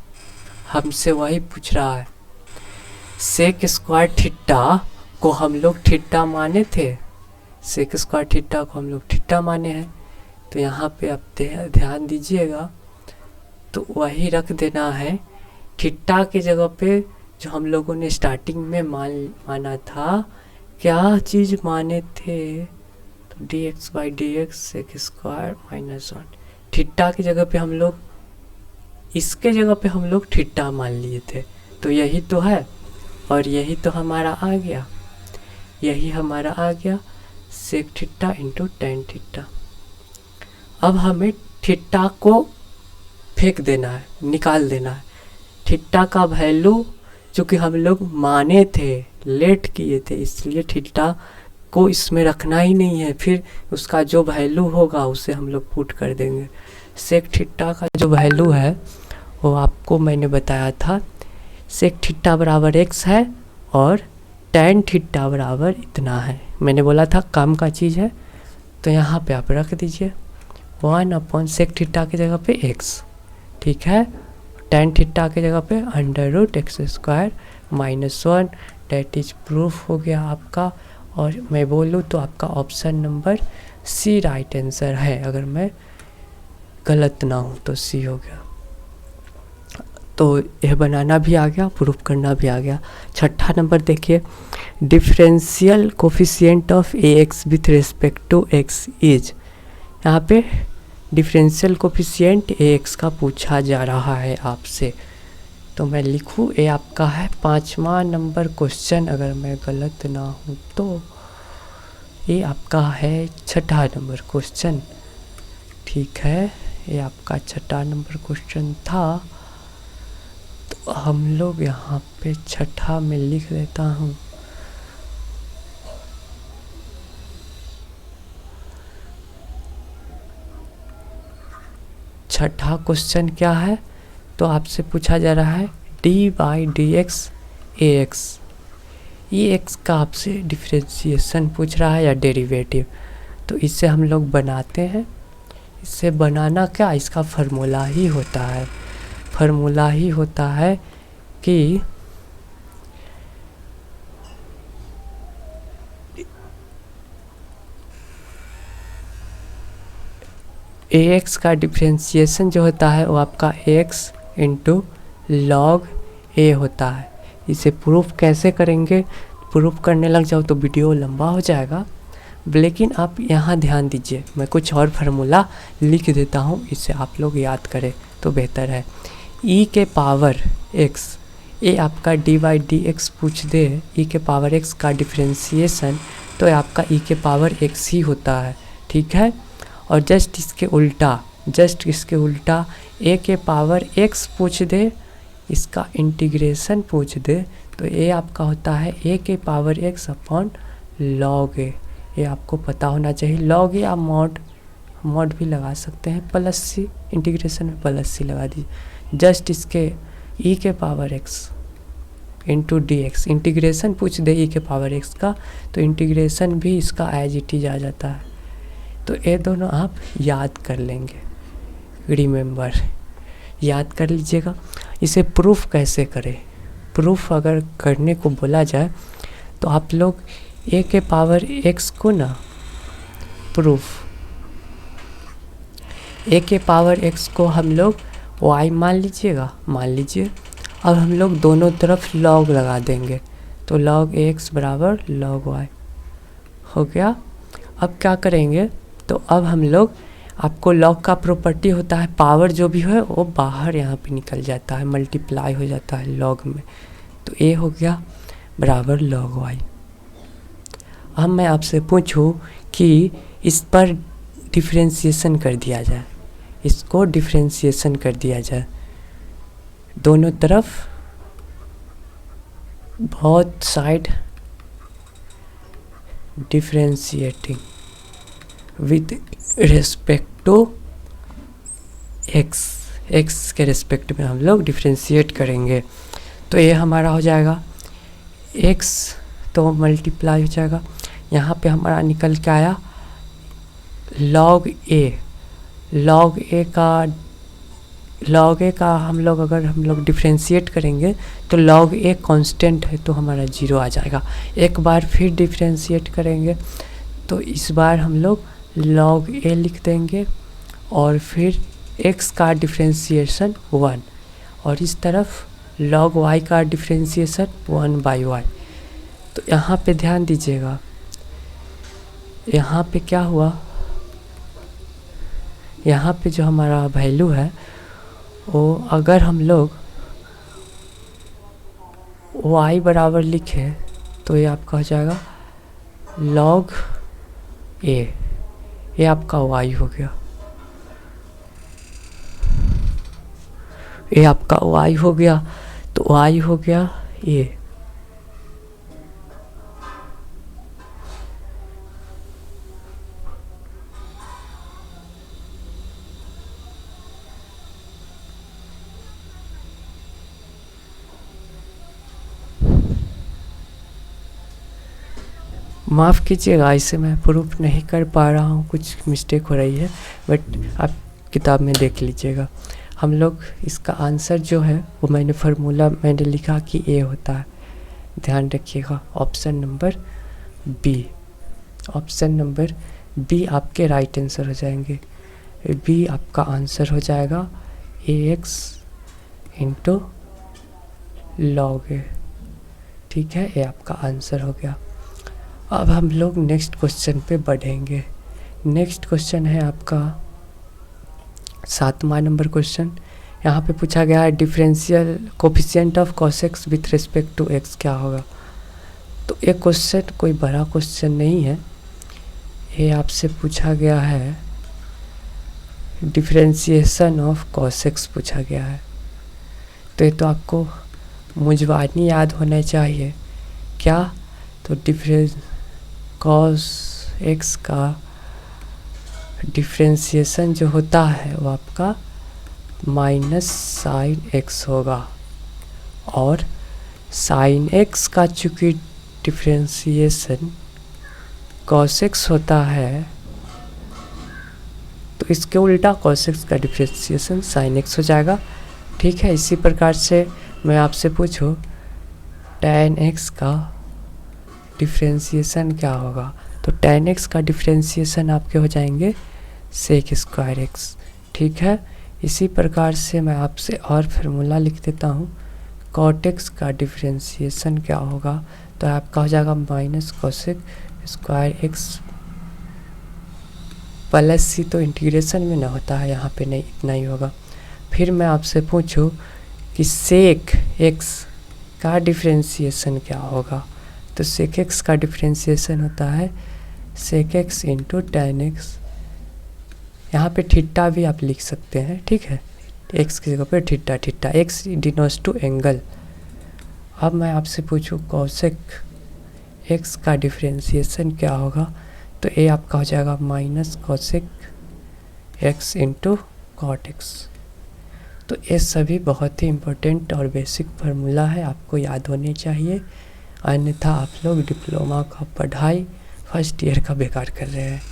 हमसे वही पूछ रहा है। सेक स्क्वायर थीटा को हम लोग थीटा माने थे, सेक स्क्वायर थीटा को हम लोग थीटा माने हैं। तो यहाँ पे आप ध्यान दीजिएगा, तो वही रख देना है। थीटा की जगह पे जो हम लोगों ने स्टार्टिंग में माना था, क्या चीज़ माने थे, तो D x by D x sec square minus 1। Theta की जगह पे हम लोग, इसके जगह पे हम लोग थीटा मान लिए थे। तो यही तो है, और यही तो हमारा आ गया, यही हमारा आ गया sec theta into tan theta. अब हमें थीटा को फेंक देना है, निकाल देना है। थीटा का वैल्यू चूँकि हम लोग माने थे, लेट किए थे, इसलिए थीटा को इसमें रखना ही नहीं है। फिर उसका जो वैल्यू होगा उसे हम लोग पुट कर देंगे। सेक थीटा का जो वैल्यू है वो आपको मैंने बताया था, सेक थीटा बराबर x है और टेन थीटा बराबर इतना है। मैंने बोला था काम का चीज़ है, तो यहाँ पे आप रख दीजिए 1 अपॉन सेक थीटा की जगह पे x, ठीक है। टेन थीटा की जगह पे under root x square minus 1, that is proof हो गया आपका। और मैं बोलूँ तो आपका option number C right answer है, अगर मैं गलत ना हूँ तो सी हो गया। तो यह बनाना भी आ गया, प्रूफ करना भी आ गया। छठा नंबर देखिए, differential coefficient of A x with respect to x is. यहाँ पे डिफरेंशियल कोफिशिएंट ए एक्स का पूछा जा रहा है आपसे, तो मैं लिखूँ ये आपका है 5वां नंबर क्वेश्चन, अगर मैं गलत ना हूँ तो ये आपका है 6ठा नंबर क्वेश्चन, ठीक है। ये आपका 6ठा नंबर क्वेश्चन था, तो हम लोग यहाँ पे 6ठा में लिख देता हूँ। छठा क्वेश्चन क्या है, तो आपसे पूछा जा रहा है D by D x A x. ये एक्स का आपसे डिफरेंशिएशन पूछ रहा है या डेरिवेटिव, तो इससे हम लोग बनाते हैं। इससे बनाना क्या, इसका फार्मूला ही होता है, फार्मूला ही होता है कि ए एक्स का डिफरेंशिएशन जो होता है वो आपका एक्स इंटू लॉग ए होता है। इसे प्रूफ कैसे करेंगे, प्रूफ करने लग जाओ तो वीडियो लंबा हो जाएगा, लेकिन आप यहाँ ध्यान दीजिए, मैं कुछ और फार्मूला लिख देता हूँ, इसे आप लोग याद करें तो बेहतर है। ई के पावर एक्स, ये आपका डी बाई डी एक्स पूछ दे, ई के पावर एक्स का डिफरेंशिएशन तो आपका ई के पावर एक्स ही होता है, ठीक है। और जस्ट इसके उल्टा ए के पावर एक्स पूछ दे, इसका इंटीग्रेशन पूछ दे, तो ये आपका होता है ए के पावर एक्स अपॉन लॉग ए। ये आपको पता होना चाहिए, लॉग ए या मॉड भी लगा सकते हैं, प्लस सी, इंटीग्रेशन में प्लस सी लगा दीजिए। जस्ट इसके ई के power x into D x, integration पूछ दे ई के पावर एक्स का, तो इंटीग्रेशन भी इसका एज इट इज आ जाता है। तो ये दोनों आप याद कर लेंगे, रिमेंबर याद कर लीजिएगा। इसे प्रूफ कैसे करें, प्रूफ अगर करने को बोला जाए तो आप लोग ए के पावर एक्स को ना प्रूफ, ए के पावर एक्स को हम लोग वाई मान लीजिएगा, मान लीजिए। अब हम लोग दोनों तरफ लॉग लगा देंगे, तो लॉग एक्स बराबर लॉग वाई हो गया। अब क्या करेंगे, तो अब हम लोग, आपको लॉग का प्रॉपर्टी होता है पावर जो भी है वो बाहर यहाँ पे निकल जाता है, मल्टीप्लाई हो जाता है लॉग में, तो ए हो गया बराबर लॉग वाई। अब मैं आपसे पूछूं कि इस पर डिफरेंशिएशन कर दिया जाए, इसको डिफरेंशिएशन कर दिया जाए दोनों तरफ, both side differentiating with respect to x, x के रिस्पेक्ट में हम लोग डिफरेंशिएट करेंगे। तो ये हमारा हो जाएगा एक्स, तो मल्टीप्लाई हो जाएगा यहाँ पे हमारा निकल के आया log a। log a का हम लोग डिफ्रेंशिएट करेंगे तो log a कांस्टेंट है तो हमारा 0 आ जाएगा। एक बार फिर डिफ्रेंशिएट करेंगे तो इस बार हम लोग log a लिख देंगे और फिर x का डिफ्रेंशिएशन 1 और इस तरफ log y का डिफ्रेंशिएशन 1/y। तो यहाँ पे ध्यान दीजिएगा, यहाँ पे क्या हुआ, यहाँ पे जो हमारा वैल्यू है वो अगर हम लोग y बराबर लिखे तो ये आपका हो जाएगा log a, ये आपका y हो गया, ये आपका y हो गया। तो y हो गया a। माफ़ कीजिएगा, इसे मैं प्रूफ नहीं कर पा रहा हूँ, कुछ मिस्टेक हो रही है, बट आप किताब में देख लीजिएगा। हम लोग इसका आंसर जो है वो फार्मूला मैंने लिखा कि ए होता है, ध्यान रखिएगा। ऑप्शन नंबर बी आपके राइट आंसर हो जाएंगे। बी आपका आंसर हो जाएगा ax इंटू log a, ठीक है, ये आपका आंसर हो गया। अब हम लोग नेक्स्ट क्वेश्चन पे बढ़ेंगे। नेक्स्ट क्वेश्चन है आपका 7वां नंबर क्वेश्चन। यहाँ पे पूछा गया है differential coefficient of cos x with respect to x क्या होगा। तो ये क्वेश्चन कोई बड़ा क्वेश्चन नहीं है, ये आपसे पूछा गया है डिफरेंशिएशन ऑफ cos x पूछा गया है। तो ये तो आपको मुजवानी याद होना चाहिए क्या, तो डिफरेंस cos x का डिफ्रेंशिएशन जो होता है वो आपका माइनस साइन x होगा और साइन x का चूँकि डिफ्रेंशिएशन cos x होता है तो इसके उल्टा cos x का डिफ्रेंशिएशन साइन x हो जाएगा, ठीक है। इसी प्रकार से मैं आपसे पूछूं tan x का डिफ्रेंशिएशन क्या होगा, तो tan x का डिफ्रेंशिएशन आपके हो जाएंगे sec स्क्वायर x, ठीक है। इसी प्रकार से मैं आपसे और फार्मूला लिख देता हूँ, cot x का डिफ्रेंशिएशन क्या होगा, तो आपका हो जाएगा minus cosec square x plus c, तो इंटीग्रेशन में ना होता है, यहाँ पे नहीं, इतना ही होगा। फिर मैं आपसे पूछूं कि sec x का डिफ्रेंशिएशन क्या होगा, तो sec x का डिफ्रेंशिएशन होता है sec x into tan x, यहाँ पे थीटा भी आप लिख सकते हैं, ठीक है, x की जगह पे theta, x denotes to angle. अब मैं आपसे पूछूं cosec x का डिफ्रेंशिएशन क्या होगा, तो ये आपका हो जाएगा minus cosec x into cot x। तो ये सभी बहुत ही इम्पोर्टेंट और बेसिक फार्मूला है, आपको याद होने चाहिए, अन्यथा आप लोग डिप्लोमा का पढ़ाई फर्स्ट ईयर का बेकार कर रहे हैं।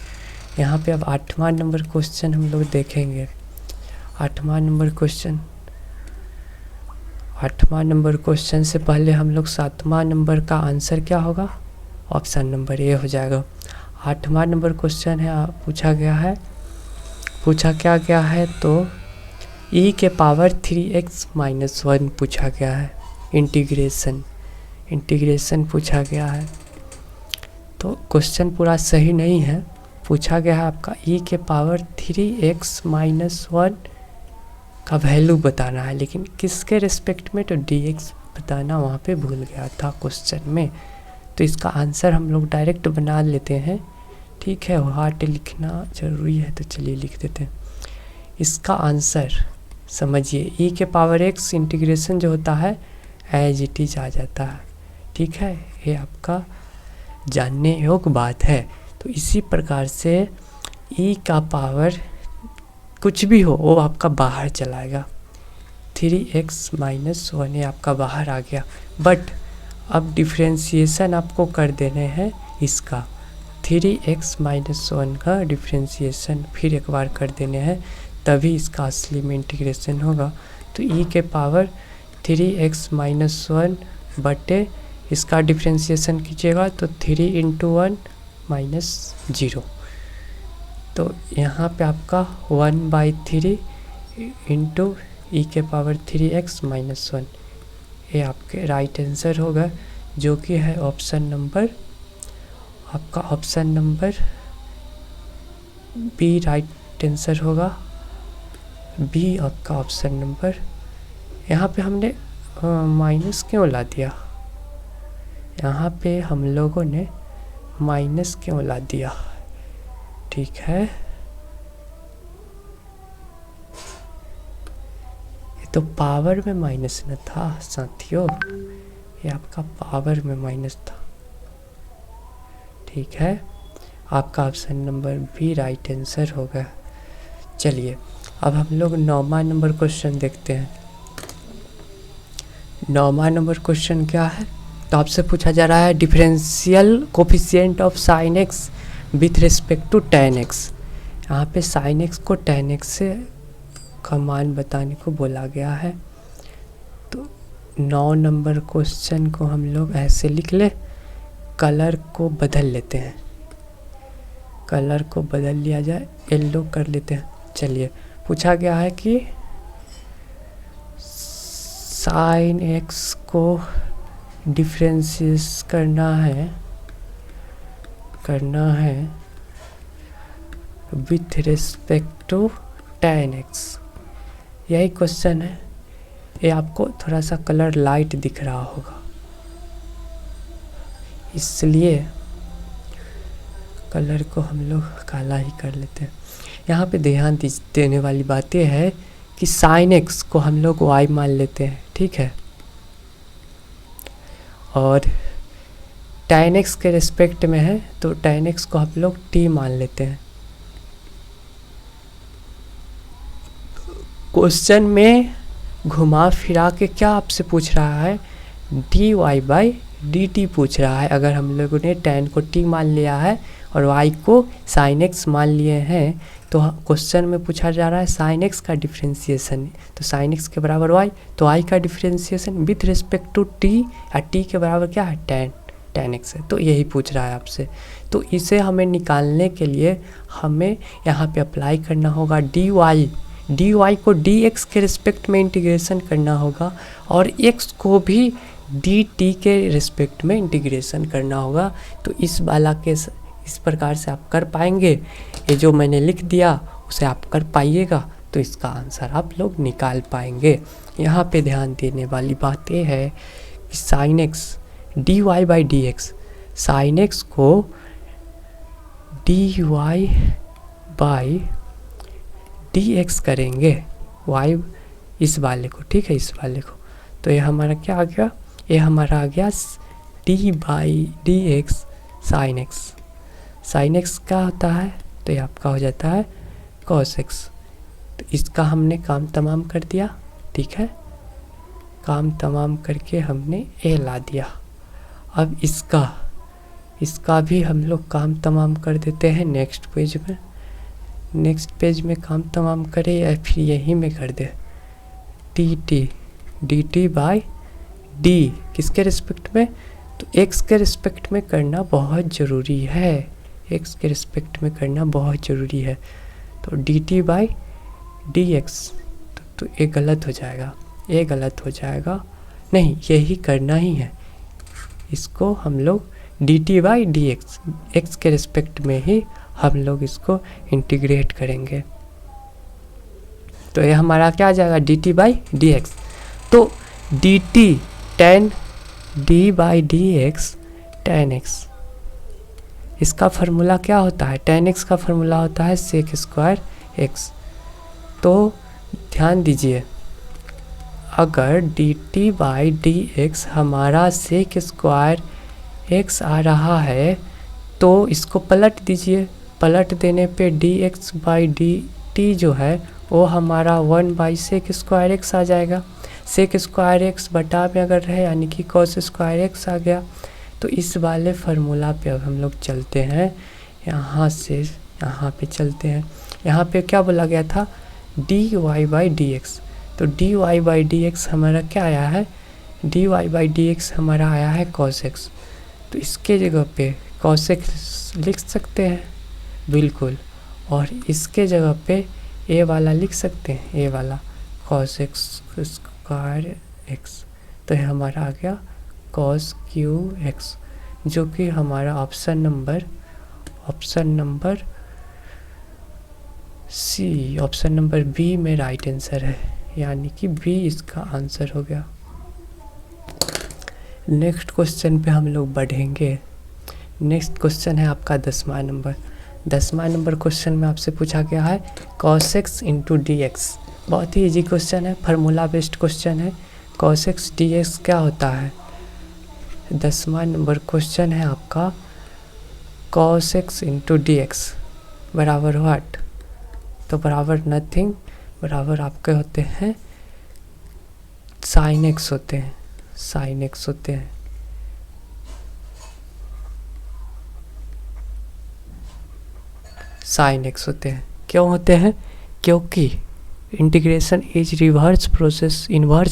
यहाँ पे अब 8वां नंबर क्वेश्चन हम लोग देखेंगे। 8वां नंबर क्वेश्चन से पहले हम लोग 7वां नंबर का आंसर क्या होगा, ऑप्शन नंबर ए हो जाएगा। 8वां नंबर क्वेश्चन है, पूछा क्या गया है, तो e के पावर 3x माइनस 1 पूछा गया है, इंटीग्रेशन पूछा गया है। तो क्वेश्चन पूरा सही नहीं है, पूछा गया है आपका e के पावर 3x माइनस 1 का वैल्यू बताना है, लेकिन किसके रिस्पेक्ट में, तो dx बताना वहाँ पे भूल गया था क्वेश्चन में। तो इसका आंसर हम लोग डायरेक्ट बना लेते हैं, ठीक है, हार्ट लिखना ज़रूरी है तो चलिए लिख देते हैं। इसका आंसर समझिए, e के पावर x इंटीग्रेशन जो होता है एज इट इज आ जाता है, ठीक है, ये आपका जानने योग्य बात है। तो इसी प्रकार से e का पावर कुछ भी हो वो आपका बाहर चलाएगा, 3x माइनस 1 ये आपका बाहर आ गया। बट अब डिफ्रेंशिएशन आपको कर देने हैं इसका, 3x-1 का डिफ्रेंसिएशन फिर एक बार कर देने हैं, तभी इसका असली में इंटीग्रेशन होगा। तो e के पावर 3x-1 बटे इसका डिफ्रेंसिएशन कीजिएगा तो 3 × 1 - 0। तो यहाँ पे आपका 1/3 इंटू e के पावर 3x-1 ये आपके राइट आंसर होगा, जो कि है ऑप्शन नंबर आपका option number B right answer होगा। बी आपका ऑप्शन नंबर। यहाँ पे हमने माइनस क्यों ला दिया, यहाँ पे हम लोगों ने माइनस क्यों ला दिया, ठीक है। ये तो पावर में माइनस न था साथियों, ये आपका पावर में माइनस था, ठीक है। आपका option number B right answer होगा। चलिए अब हम लोग 9वां नंबर क्वेश्चन देखते हैं। 9वां नंबर क्वेश्चन क्या है, तो आपसे पूछा जा रहा है differential coefficient of sine x with respect to tan x। यहाँ पे साइन एक्स को tan x से का मान बताने को बोला गया है। तो 9 नंबर क्वेश्चन को हम लोग ऐसे लिख ले, कलर को बदल लेते हैं, कलर को बदल लिया जाए, येलो कर लेते हैं। चलिए पूछा गया है कि साइन एक्स को डिफरेंशिएट करना है with respect to tan x, यही क्वेश्चन है। ये आपको थोड़ा सा कलर लाइट दिख रहा होगा, इसलिए कलर को हम लोग काला ही कर लेते हैं। यहाँ पे ध्यान देने वाली बात यह है कि साइन एक्स को हम लोग y मान लेते हैं, ठीक है, और tan x के रिस्पेक्ट में है तो tan x को हम लोग t मान लेते हैं। क्वेश्चन में घुमा फिरा के क्या आपसे पूछ रहा है, dy/dt पूछ रहा है। अगर हम लोगों ने tan को t मान लिया है और y को sin x मान लिए हैं, तो क्वेश्चन में पूछा जा रहा है sin x का डिफ्रेंसिएशन, तो sin x के बराबर y, तो y का differentiation with respect to t, या t के बराबर क्या है tan x है। तो यही पूछ रहा है आपसे। तो इसे हमें निकालने के लिए हमें यहाँ पे अप्लाई करना होगा dy को dx के रिस्पेक्ट में इंटीग्रेशन करना होगा और x को भी dt के रिस्पेक्ट में इंटीग्रेशन करना होगा। तो इस प्रकार से आप कर पाएंगे। ये जो मैंने लिख दिया उसे आप कर पाइएगा तो इसका आंसर आप लोग निकाल पाएंगे। यहाँ पे ध्यान देने वाली बात ये है कि sine x dy/dx, sign x को dy/dx करेंगे, y इस वाले को, ठीक है, इस वाले को। तो ये हमारा क्या आ गया, ये हमारा आ गया d/dx sine x. Sine x क्या होता है, तो ये आपका हो जाता है cos x। तो इसका हमने काम तमाम कर दिया, ठीक है, काम तमाम करके हमने ए ला दिया। अब इसका भी हम लोग काम तमाम कर देते हैं नेक्स्ट पेज में काम तमाम करें या फिर यहीं में कर दे। dt/d किसके रिस्पेक्ट में, तो x के रिस्पेक्ट में करना बहुत ज़रूरी है, x के रिस्पेक्ट में करना बहुत ज़रूरी है। तो dt/dx तो ये गलत हो जाएगा, ये गलत हो जाएगा, नहीं यही करना ही है। इसको हम लोग dt/dx x के रिस्पेक्ट में ही हम लोग इसको इंटीग्रेट करेंगे। तो ये हमारा क्या आ जाएगा dt/dx। तो dt tan d/dx tan x, इसका फार्मूला क्या होता है, tan x का फार्मूला होता है sec² x। तो ध्यान दीजिए, अगर dt/dx हमारा sec² x आ रहा है तो इसको पलट दीजिए, पलट देने पे dx/dt जो है वो हमारा 1/sec² x आ जाएगा। sec² x बटा में अगर रहे यानी कि cos² x आ गया। तो इस वाले फार्मूला पे अब हम लोग चलते हैं यहाँ से यहाँ पे चलते हैं। यहाँ पे क्या बोला गया था, dy बाई डी एक्स। तो dy बाई डी एक्स हमारा क्या आया है, dy बाई डी एक्स हमारा आया है cos x। तो इसके जगह पे cos x लिख सकते हैं बिल्कुल, और इसके जगह पे a वाला लिख सकते हैं, a वाला cos x स्क्वायर x। तो ये हमारा आ गया cos क्यू x, जो कि हमारा option number C, option number B में राइट आंसर है, यानी कि बी इसका आंसर हो गया। नेक्स्ट क्वेश्चन पे हम लोग बढ़ेंगे। नेक्स्ट क्वेश्चन है आपका 10वां नंबर। 10वां नंबर क्वेश्चन में आपसे पूछा गया है cos x into D x. बहुत ही इजी क्वेश्चन है, फार्मूला बेस्ड क्वेश्चन है। cos x dx क्या होता है? 10वां नंबर क्वेश्चन है आपका cos x into D x बराबर व्हाट? तो बराबर नथिंग, बराबर आपके होते हैं sin x होते हैं, sin x होते हैं। sin x होते हैं, क्यों होते हैं? क्योंकि integration is inverse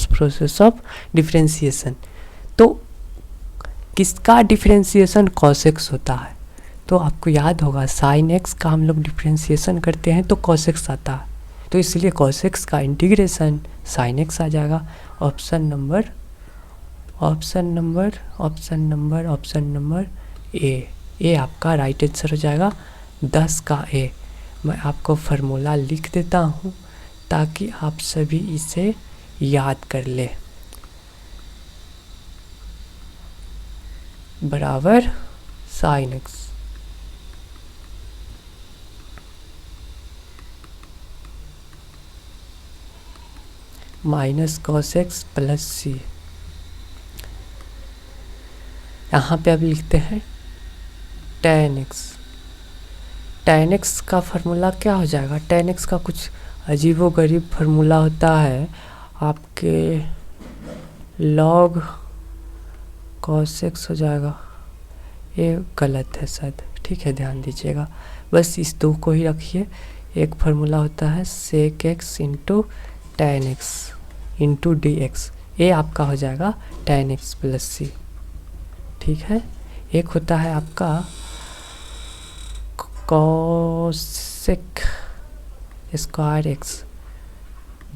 process of differentiation. तो किसका डिफरेंशिएशन cos x होता है? तो आपको याद होगा sin x का हम लोग डिफरेंशिएशन करते हैं तो cos x आता है, तो इसलिए cos x का इंटीग्रेशन sin x आ जाएगा। ऑप्शन नंबर ए आपका राइट आंसर हो जाएगा। 10 का ए। मैं आपको फार्मूला लिख देता हूँ ताकि आप सभी इसे याद कर ले। बराबर sin x minus cos x plus C. यहाँ पे अब लिखते हैं tan x। tan x का फार्मूला क्या हो जाएगा? tan x का कुछ अजीबोगरीब फार्मूला होता है आपके, log cos x हो जाएगा। ये गलत है शायद, ठीक है, ध्यान दीजिएगा। बस इस दो को ही रखिए। एक फार्मूला होता है sec x into tan x into D x. ये आपका हो जाएगा tan x प्लस सी, ठीक है। एक होता है आपका cosec square x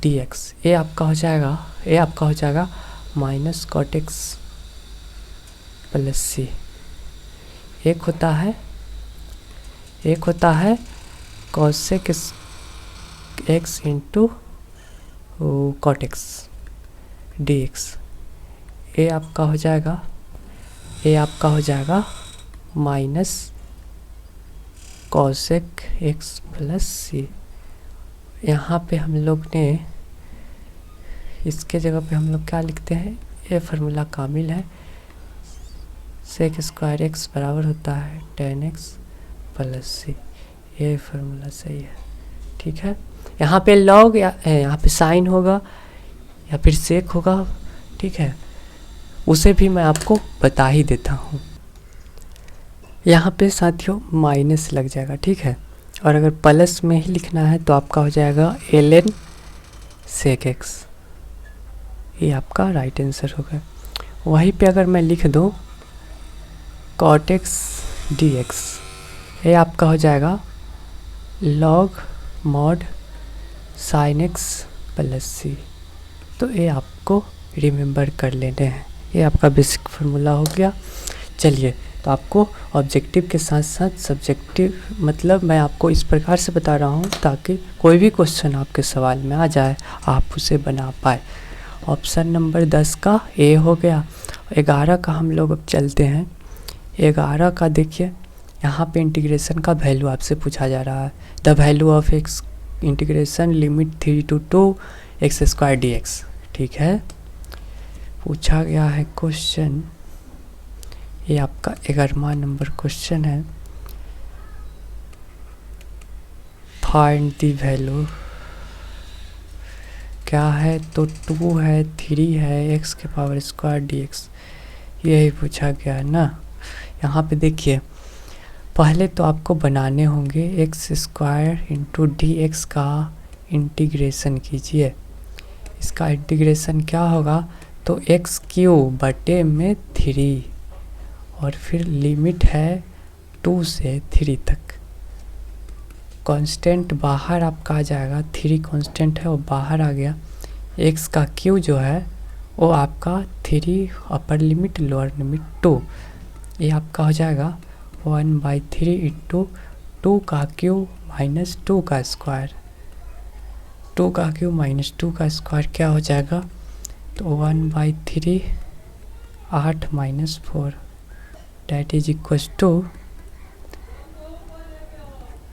D x. ये आपका हो जाएगा माइनस cot x प्लस सी। एक होता है cosec x into cot x dx। ये आपका हो जाएगा minus cosec x plus C. यहाँ पे हम लोग ने इसके जगह पे हम लोग क्या लिखते हैं? ये फार्मूला कामिल है। sec स्क्वायर x बराबर होता है tan x प्लस सी। ये फार्मूला सही है, ठीक है। यहाँ पे log या यहाँ पे साइन होगा या फिर सेक होगा, ठीक है, उसे भी मैं आपको बता ही देता हूँ। यहाँ पे साथियों माइनस लग जाएगा, ठीक है, और अगर प्लस में ही लिखना है तो आपका हो जाएगा ln sec x। ये आपका राइट आंसर होगा। वहीं पे अगर मैं लिख दूँ cot x dx, ये आपका हो जाएगा log mod sin x plus C. तो ये आपको रिमेंबर कर लेने हैं। ये आपका बेसिक फार्मूला हो गया। चलिए, तो आपको ऑब्जेक्टिव के साथ साथ सब्जेक्टिव, मतलब मैं आपको इस प्रकार से बता रहा हूँ ताकि कोई भी क्वेश्चन आपके सवाल में आ जाए आप उसे बना पाए। ऑप्शन नंबर 10 का ए हो गया। 11 का हम लोग अब चलते हैं। 11 का देखिए, यहाँ पे इंटीग्रेशन का वैल्यू आपसे पूछा जा रहा है। The value of x integration limit 3 to 2 x square D x, ठीक है, पूछा गया है क्वेश्चन। ये आपका 11वां नंबर क्वेश्चन है। फाइंड द वैल्यू क्या है? तो 2 है, 3 है, एक्स के पावर स्क्वायर डी एक्स, यही पूछा गया है ना। यहाँ पे देखिए पहले तो आपको बनाने होंगे x square into D x का इंटीग्रेशन कीजिए। इसका इंटीग्रेशन क्या होगा, तो एक्स क्यूब बटे में 3 और फिर लिमिट है 2 से 3 तक। कांस्टेंट बाहर आपका आ जाएगा, 3 कांस्टेंट है वो बाहर आ गया। एक्स का क्यू जो है वो आपका 3 अपर लिमिट लोअर लिमिट 2, ये आपका हो जाएगा 1/3 इंटू 2 का क्यू माइनस 2 का स्क्वायर। 2 का क्यू माइनस 2 का स्क्वायर क्या हो जाएगा, तो 1/3 8 minus 4 that is equal to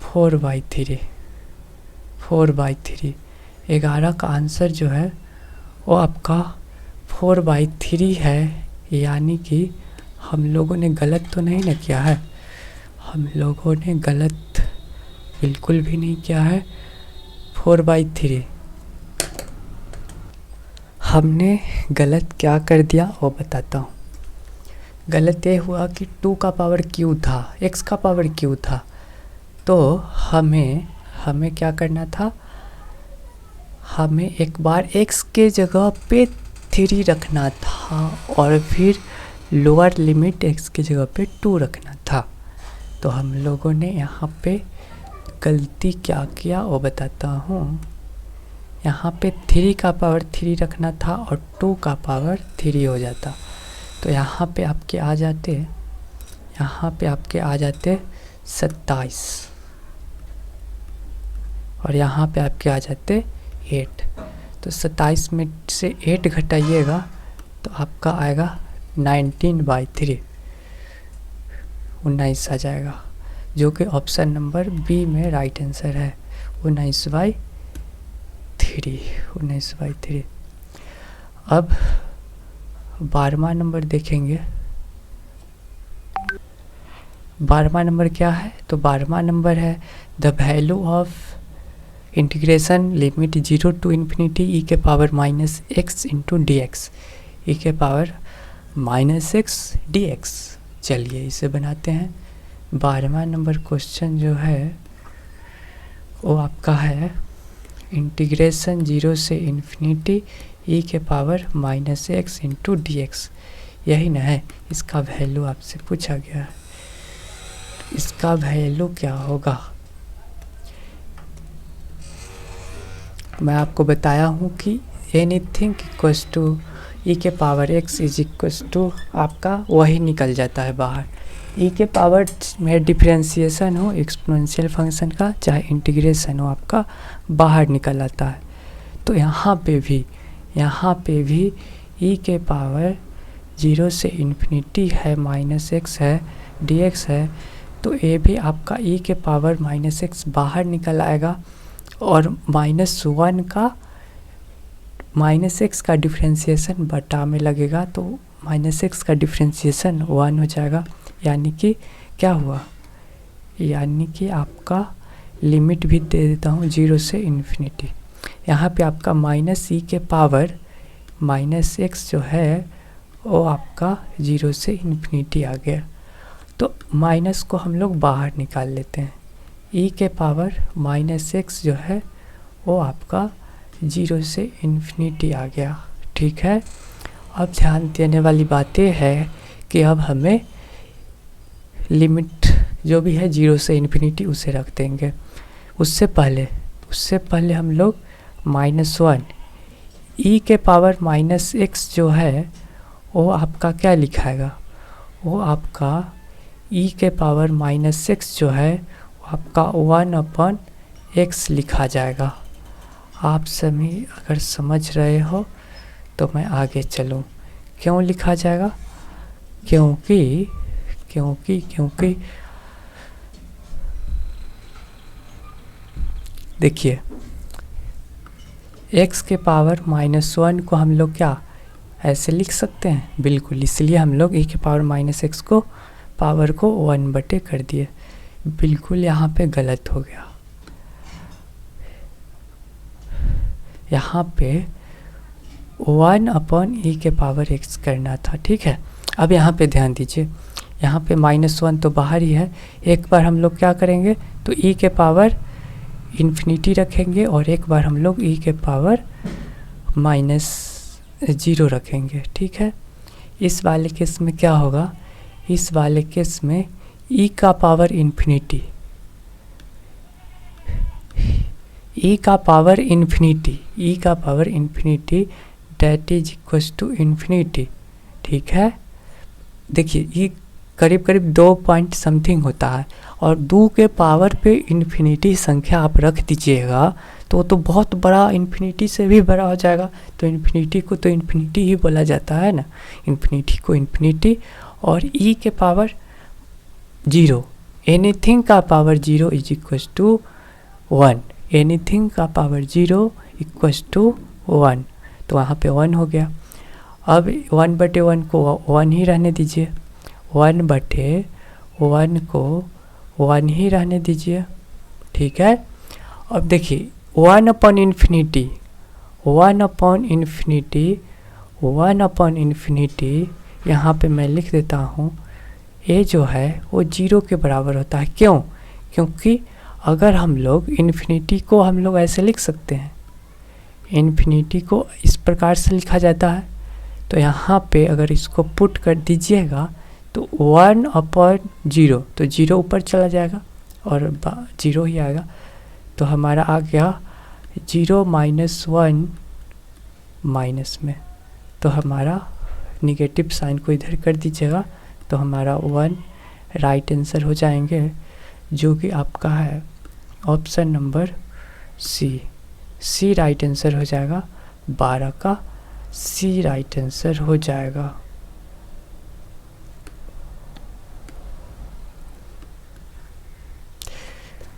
4/3। 4/3 11 का आंसर जो है वो आपका 4/3 है, यानी कि हम लोगों ने गलत तो नहीं ना किया है, हम लोगों ने गलत बिल्कुल भी नहीं किया है। 4/3 हमने गलत क्या कर दिया वो बताता हूँ। गलत ये हुआ कि 2 का पावर क्यू था, x का पावर क्यू था, तो हमें क्या करना था, हमें एक बार x के जगह पे 3 रखना था और फिर लोअर लिमिट x के जगह पे 2 रखना था। तो हम लोगों ने यहाँ पे गलती क्या किया वो बताता हूँ। यहाँ पे 3 का पावर 3 रखना था और 2 का पावर 3 हो जाता, तो यहाँ पे आपके आ जाते 27 और यहाँ पे आपके आ जाते 8। तो 27 में से 8 घटाइएगा तो आपका आएगा 19/3, 19 आ जाएगा, जो कि ऑप्शन नंबर बी में राइट आंसर है, 19/3। अब 12वां नंबर देखेंगे। 12वां नंबर क्या है, तो 12वां नंबर है the value of integration limit 0 to infinity e के power minus X into D X, E के power minus X D X. चलिए इसे बनाते हैं। 12वां नंबर क्वेश्चन जो है वो आपका है इंटीग्रेशन 0 से इन्फिनिटी e के power minus X into D x, यही ना है, इसका वैल्यू आपसे पूछा गया है। इसका वैल्यू क्या होगा, मैं आपको बताया हूँ कि एनीथिंग इक्वल्स टू ई के power x is equals to आपका वही निकल जाता है बाहर। ई के पावर में डिफरेंशिएशन हो एक्सपोनेंशियल फंक्शन का, चाहे इंटीग्रेशन हो, आपका बाहर निकल आता है। तो यहाँ पे भी ई के पावर 0 से इन्फिनिटी है, माइनस एक्स है, डी एक्स है, तो ये भी आपका ई के पावर माइनस एक्स बाहर निकल आएगा और -1 का माइनस एक्स का डिफ्रेंशिएशन बटा में लगेगा, तो माइनस एक्स का डिफ्रेंशिएशन 1 हो जाएगा, यानी कि क्या हुआ, यानी कि आपका लिमिट भी दे देता हूँ 0 से इन्फिनिटी। यहाँ पे आपका माइनस ई के पावर माइनस एक्स जो है वो आपका 0 से इन्फिनिटी आ गया, तो माइनस को हम लोग बाहर निकाल लेते हैं। ई के पावर माइनस एक्स जो है वो आपका 0 से इन्फिनिटी आ गया, ठीक है। अब ध्यान देने वाली बात ये है कि अब हमें लिमिट जो भी है 0 से इन्फिनिटी उसे रख देंगे। उससे पहले हम लोग -1 ई के पावर माइनस एक्स जो है वो आपका क्या लिखाएगा, वो आपका ई के पावर माइनस एक्स जो है वो आपका 1/x लिखा जाएगा। आप सभी अगर समझ रहे हो तो मैं आगे चलूँ। क्यों लिखा जाएगा, क्योंकि देखिए x के पावर -1 को हम लोग क्या ऐसे लिख सकते हैं, बिल्कुल, इसलिए हम लोग e के पावर माइनस एक्स को पावर को 1/, कर दिए। बिल्कुल यहाँ पे गलत हो गया, यहाँ पे 1/e के पावर x करना था, ठीक है। अब यहाँ पे ध्यान दीजिए, यहाँ पे -1 तो बाहर ही है। एक बार हम लोग क्या करेंगे तो e के पावर इन्फिनिटी रखेंगे और एक बार हम लोग e के पावर -0 रखेंगे। ठीक है, इस वाले केस में क्या होगा, इस वाले केस में e का पावर इन्फिनिटी, e का power infinity that is equal to infinity. ठीक है, देखिए ये करीब करीब 2 पॉइंट समथिंग होता है और 2 के पावर पे इन्फिनिटी संख्या आप रख दीजिएगा तो बहुत बड़ा, इन्फिनिटी से भी बड़ा हो जाएगा। तो इन्फिनिटी को तो इन्फिनिटी ही बोला जाता है ना, इन्फिनिटी को इन्फिनिटी। और e के पावर 0, एनीथिंग का power 0 is equal to 1, anything का पावर 0 इक्वल टू 1, तो वहाँ पे 1 हो गया। अब 1/1 को 1 ही रहने दीजिए, 1/1 को 1 ही रहने दीजिए। ठीक है, अब देखिए 1/∞ यहाँ पे मैं लिख देता हूँ, ए जो है वो 0 के बराबर होता है। क्यों? क्योंकि अगर हम लोग इन्फिनिटी को हम लोग ऐसे लिख सकते हैं, इन्फिनिटी को इस प्रकार से लिखा जाता है, तो यहाँ पे अगर इसको पुट कर दीजिएगा तो 1/0, तो 0 ऊपर चला जाएगा और 0 ही आएगा। तो हमारा आ गया 0 -1 माइनस में, तो हमारा निगेटिव साइन को इधर कर दीजिएगा तो हमारा 1 राइट आंसर हो जाएंगे, जो कि आपका है option number C right answer हो जाएगा। 12 का सी राइट आंसर हो जाएगा।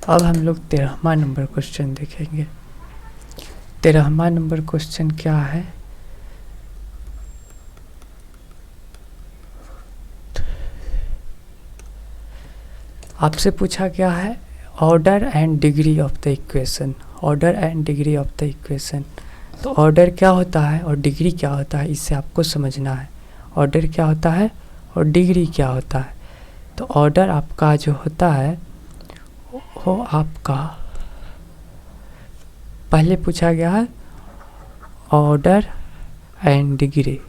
अब हम लोग 13वां नंबर क्वेश्चन देखेंगे। 13वां नंबर क्वेश्चन क्या है, आपसे पूछा गया है order and degree of the equation, order and degree of the equation. तो ऑर्डर क्या होता है और डिग्री क्या होता है, इससे आपको समझना है। ऑर्डर क्या होता है और डिग्री क्या होता है। तो ऑर्डर आपका जो होता है वो आपका पहले पूछा गया है ऑर्डर एंड डिग्री।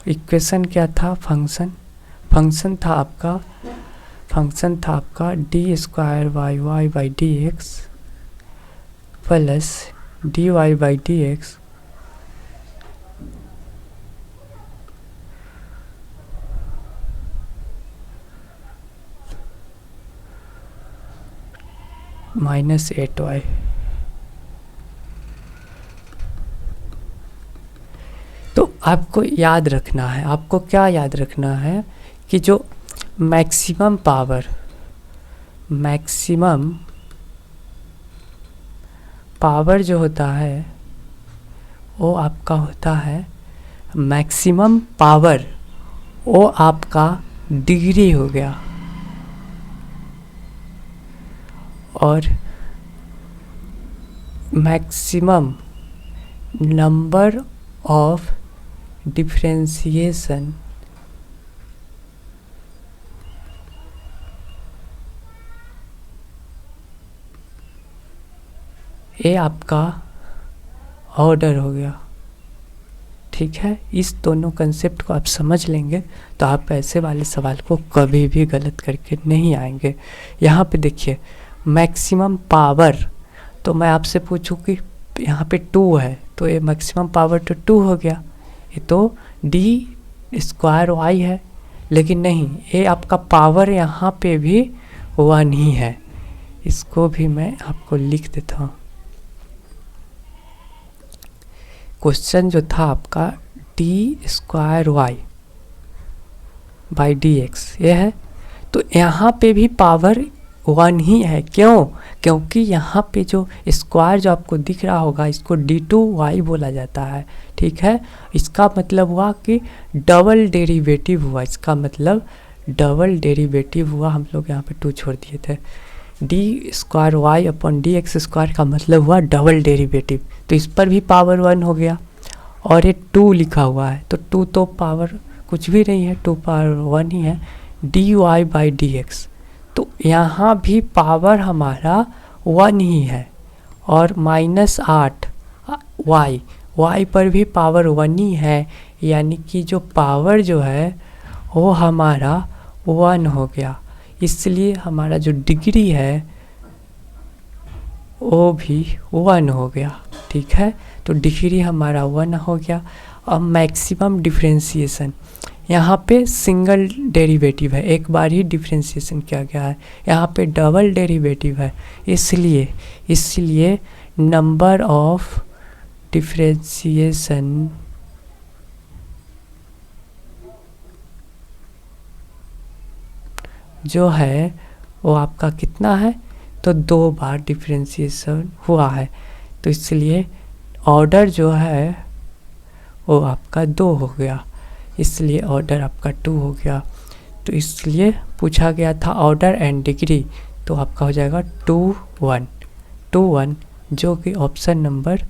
इक्वेशन क्या था, फंक्शन था आपका d²yy/dx प्लस dy/dx -8y। तो आपको याद रखना है, आपको क्या याद रखना है कि जो मैक्सिमम पावर जो होता है वो आपका होता है, मैक्सिमम पावर वो आपका डिग्री हो गया, और मैक्सिमम नंबर ऑफ डिफरेंशिएशन ये आपका ऑर्डर हो गया। ठीक है, इस दोनों कंसेप्ट को आप समझ लेंगे तो आप ऐसे वाले सवाल को कभी भी गलत करके नहीं आएंगे। यहाँ पे देखिए मैक्सिमम पावर, तो मैं आपसे पूछूं कि यहाँ पे 2 है तो ये मैक्सिमम पावर तो 2 हो गया, ये तो d² है, लेकिन नहीं, ये आपका पावर यहाँ पे भी 1 ही है। इसको भी मैं आपको लिख देता हूँ। क्वेश्चन जो था आपका d²y/dx ये है, तो यहाँ पे भी पावर 1 ही है। क्यों? क्योंकि यहाँ पे जो स्क्वायर जो आपको दिख रहा होगा इसको d2y बोला जाता है। ठीक है, इसका मतलब हुआ कि डबल डेरिवेटिव हुआ, इसका मतलब डबल डेरिवेटिव हुआ। हम लोग यहाँ पे 2 छोड़ दिए थे। d²y/dx² का मतलब हुआ डबल डेरिवेटिव, तो इस पर भी पावर 1 हो गया। और ये 2 लिखा हुआ है, तो 2 तो पावर कुछ भी नहीं है, 2 पावर 1 ही है, dy/dx। तो यहाँ भी पावर हमारा 1 ही है, और -8 y पर भी पावर 1 ही है, यानी कि जो पावर जो है वो हमारा 1 हो गया। इसलिए हमारा जो डिग्री है वो भी 1 हो गया। ठीक है, तो डिग्री हमारा 1 हो गया। अब मैक्सिमम डिफरेंशिएशन, यहाँ पे सिंगल डेरिवेटिव है, एक बार ही डिफरेंशिएशन किया गया है, यहाँ पे डबल डेरिवेटिव है, इसलिए नंबर ऑफ डिफरेंशिएशन जो है वो आपका कितना है, तो 2 बार डिफरेंशिएशन हुआ है, तो इसलिए ऑर्डर जो है वो आपका 2 हो गया, इसलिए ऑर्डर आपका 2 हो गया। तो इसलिए पूछा गया था ऑर्डर एंड डिग्री, तो आपका हो जाएगा 2 1 2 1, जो कि ऑप्शन नंबर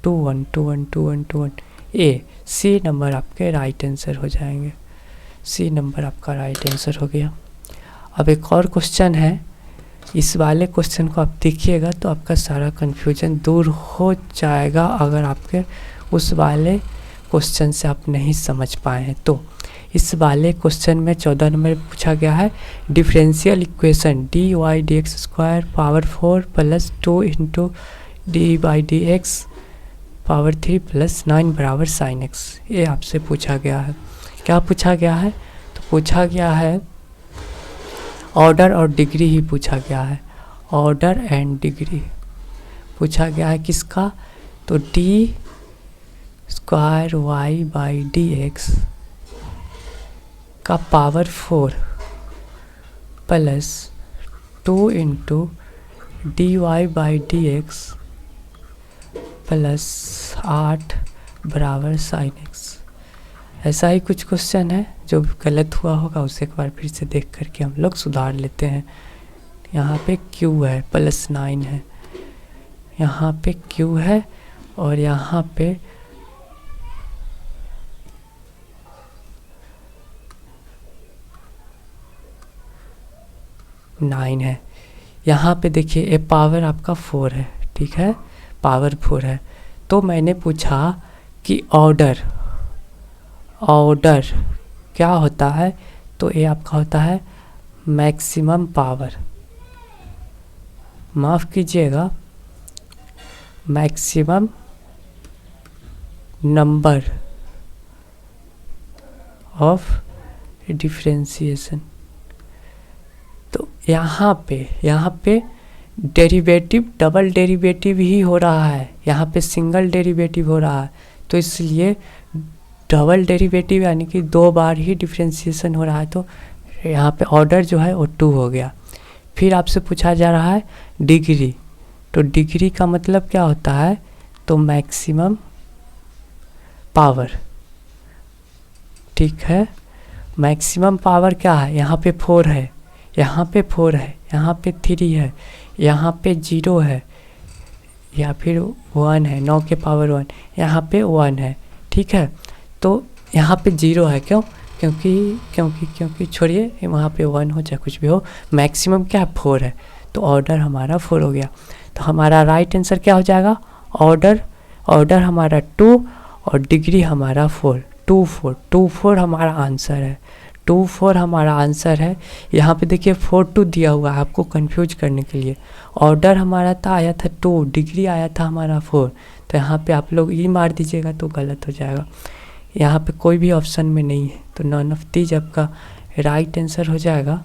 2 1 2 1 2 1 2 1 ए, सी नंबर आपके राइट आंसर हो जाएंगे। सी नंबर आपका राइट आंसर हो गया। अब एक और क्वेश्चन है, इस वाले क्वेश्चन को आप देखिएगा तो आपका सारा कन्फ्यूजन दूर हो जाएगा, अगर आपके उस वाले क्वेश्चन से आप नहीं समझ पाए हैं तो। इस वाले क्वेश्चन में 14 नंबर पूछा गया है differential equation dy/dx² power 4 plus 2 into dy/dx power 3 plus 9 बराबर sin x। ये आपसे पूछा गया है। क्या पूछा गया है, तो पूछा गया है ऑर्डर और डिग्री ही पूछा गया है, ऑर्डर एंड डिग्री पूछा गया है किसका, तो d² y/dx का power 4 plus 2 into dy/dx plus 8 बराबर sin x। ऐसा ही कुछ क्वेश्चन है, जो गलत हुआ होगा उसे एक बार फिर से देख करके हम लोग सुधार लेते हैं। यहाँ पे q है प्लस 9 है, यहाँ पे q है और यहाँ पे 9 है। यहाँ पे देखिए ये पावर आपका 4 है, ठीक है, पावर 4 है। तो मैंने पूछा कि ऑर्डर क्या होता है, तो ये आपका होता है मैक्सिमम पावर, माफ़ कीजिएगा, मैक्सिमम नंबर ऑफ डिफरेंशिएशन। तो यहाँ पे डेरिवेटिव डबल डेरिवेटिव ही हो रहा है, यहाँ पे सिंगल डेरिवेटिव हो रहा है, तो इसलिए डबल डेरिवेटिव यानी कि 2 बार ही डिफरेंशिएशन हो रहा है, तो यहाँ पे ऑर्डर जो है वो 2 हो गया। फिर आपसे पूछा जा रहा है डिग्री, तो डिग्री का मतलब क्या होता है, तो मैक्सिमम पावर, ठीक है, मैक्सिमम पावर क्या है, यहाँ पे 4 है, यहाँ पे 4 है, यहाँ पे 3 है, यहाँ पे 0 है, या फिर 1 है, 9 के पावर 1, यहाँ पे 1 है, ठीक है। तो यहाँ पे 0 है, क्यों, क्योंकि छोड़िए, वहाँ पे 1 हो चाहे कुछ भी हो, मैक्सिमम क्या है 4 है, तो ऑर्डर हमारा 4 हो गया। तो हमारा राइट आंसर क्या हो जाएगा, ऑर्डर हमारा 2 और डिग्री हमारा 4, 2 4 हमारा आंसर है, 2 4 हमारा आंसर है। यहाँ पे देखिए 4 2 दिया हुआ है आपको कंफ्यूज करने के लिए। ऑर्डर हमारा आया था 2, डिग्री आया था हमारा 4, तो यहाँ पे आप लोग ई मार दीजिएगा तो गलत हो जाएगा। यहाँ पे कोई भी ऑप्शन में नहीं है, तो नॉन ऑफ दीज आपका राइट आंसर हो जाएगा,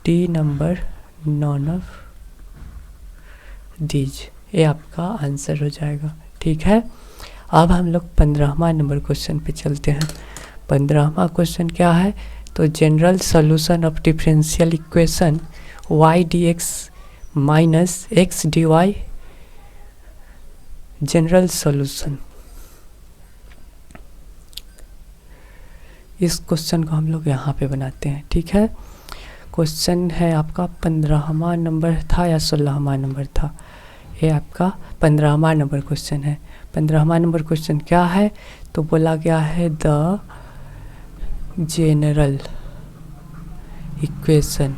D number none of these, ये आपका आंसर हो जाएगा, ठीक है। अब हम लोग 15वां नंबर क्वेश्चन पे चलते हैं। 15वां क्वेश्चन क्या है, तो general solution of differential equation y/dx minus x/dy, general solution. इस क्वेश्चन को हम लोग यहाँ पे बनाते हैं, ठीक है। क्वेश्चन है आपका 15वां नंबर था या 16वां नंबर था, ये आपका 15वां नंबर क्वेश्चन है। 15वां नंबर क्वेश्चन क्या है, तो बोला गया है द जनरल इक्वेशन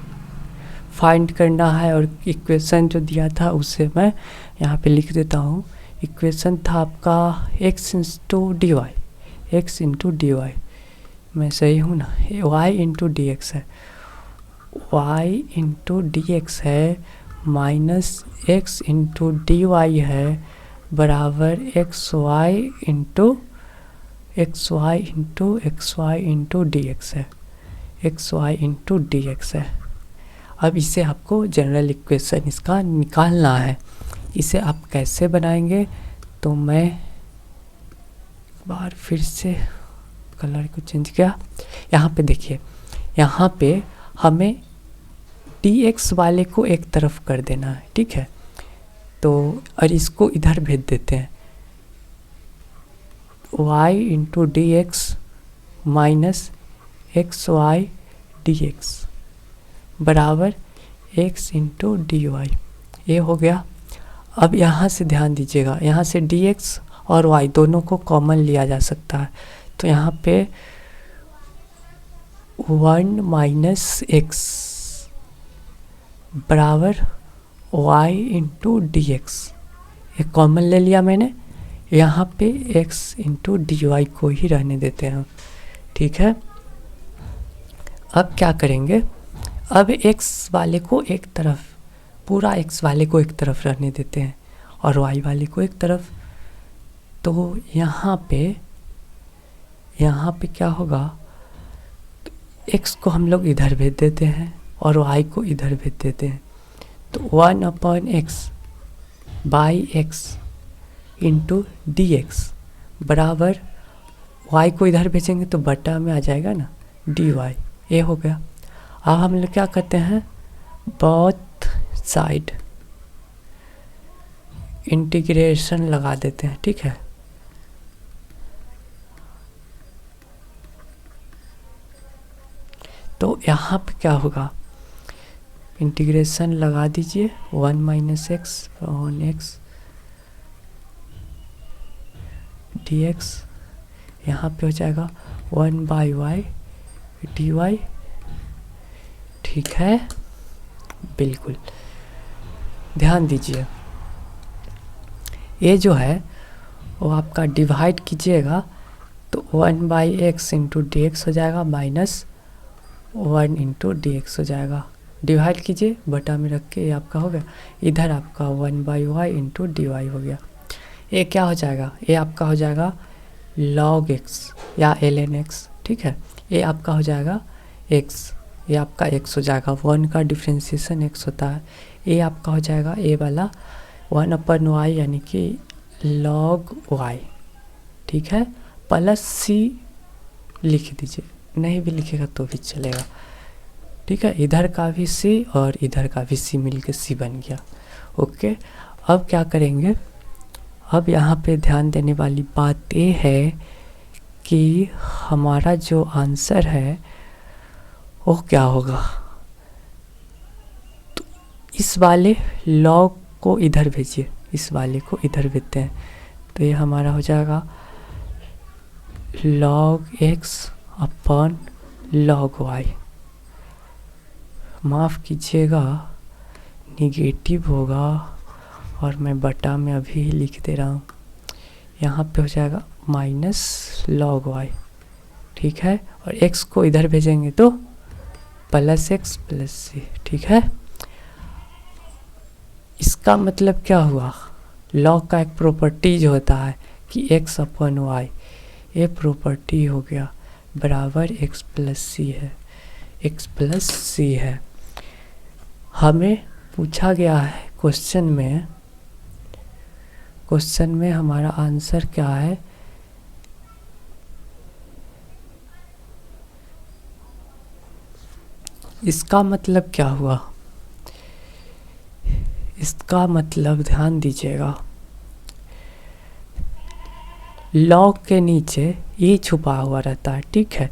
फाइंड करना है, और इक्वेशन जो दिया था उसे मैं यहाँ पे लिख देता हूँ। इक्वेशन था आपका x into D Y, X into D Y, मैं सही हूँ ना, y इंटू डी एक्स है, y इंटू डी एक्स है, minus X into D Y है, बराबर X Y into X Y into D X है, X Y into D X है। अब इसे आपको जनरल इक्वेशन इसका निकालना है। इसे आप कैसे बनाएंगे, तो मैं एक बार फिर से कलर को चेंज किया। यहाँ पे देखिए, यहाँ पे हमें dx वाले को एक तरफ कर देना है, ठीक है। तो और इसको इधर भेज देते हैं, y into D x minus x y D x बराबर x इंटू डी वाई, ये हो गया। अब यहाँ से ध्यान दीजिएगा, यहाँ से dx और y दोनों को कॉमन लिया जा सकता है, तो यहाँ पे 1 माइनस एक्स बराबर y इंटू डी एक्स, एक कॉमन ले लिया मैंने। यहाँ पे x इंटू डी वाई को ही रहने देते हैं, ठीक है। अब क्या करेंगे, अब x वाले को एक तरफ, पूरा x वाले को एक तरफ रहने देते हैं और y वाले को एक तरफ। तो यहाँ पे क्या होगा, तो x को हम लोग इधर भेज देते हैं और y को इधर भेज देते हैं। तो 1/x by x into D x बराबर y को इधर भेजेंगे तो बटा में आ जाएगा ना डी वाई, ये हो गया। अब हम लोग क्या करते हैं, बोथ साइड इंटीग्रेशन लगा देते हैं, ठीक है। तो यहाँ पे क्या होगा, इंटीग्रेशन लगा दीजिए, 1 minus x on x D x, यहाँ पे हो जाएगा 1 बाई वाई डी वाई, ठीक है। बिल्कुल ध्यान दीजिए, ये जो है वो आपका डिवाइड कीजिएगा तो 1 by x into D x हो जाएगा, माइनस 1 इंटू डी एक्स हो जाएगा। डिवाइड कीजिए, बटा में रख के ये आपका हो गया। इधर आपका 1 by y into D y हो गया। ये क्या हो जाएगा, ये आपका हो जाएगा log x या ln x, ठीक है। ये आपका हो जाएगा x, ये आपका x हो जाएगा, 1 का डिफ्रेंशिएशन x होता है। ये आपका हो जाएगा ये वाला 1/y यानी कि log y, ठीक है, प्लस c लिख दीजिए, नहीं भी लिखेगा तो भी चलेगा, ठीक है। इधर का भी c और इधर का भी c मिल के c बन गया, ओके। अब क्या करेंगे, अब यहाँ पे ध्यान देने वाली बात ये है कि हमारा जो आंसर है वो क्या होगा, तो इस वाले log को इधर भेजिए, इस वाले को इधर भेजते हैं, तो ये हमारा हो जाएगा log x upon log y, माफ़ कीजिएगा निगेटिव होगा और मैं बटा में अभी ही लिख दे रहा हूँ। यहाँ पे हो जाएगा माइनस log y, ठीक है, और x को इधर भेजेंगे तो प्लस एक्स प्लस सी, ठीक है। इसका मतलब क्या हुआ, log का एक प्रॉपर्टी जो होता है कि x अपॉन वाई, ये प्रॉपर्टी हो गया बराबर x प्लस सी है, x प्लस सी है। हमें पूछा गया है क्वेश्चन में हमारा आंसर क्या है, इसका मतलब क्या हुआ, इसका मतलब ध्यान दीजिएगा, log के नीचे ये छुपा हुआ रहता है, ठीक है,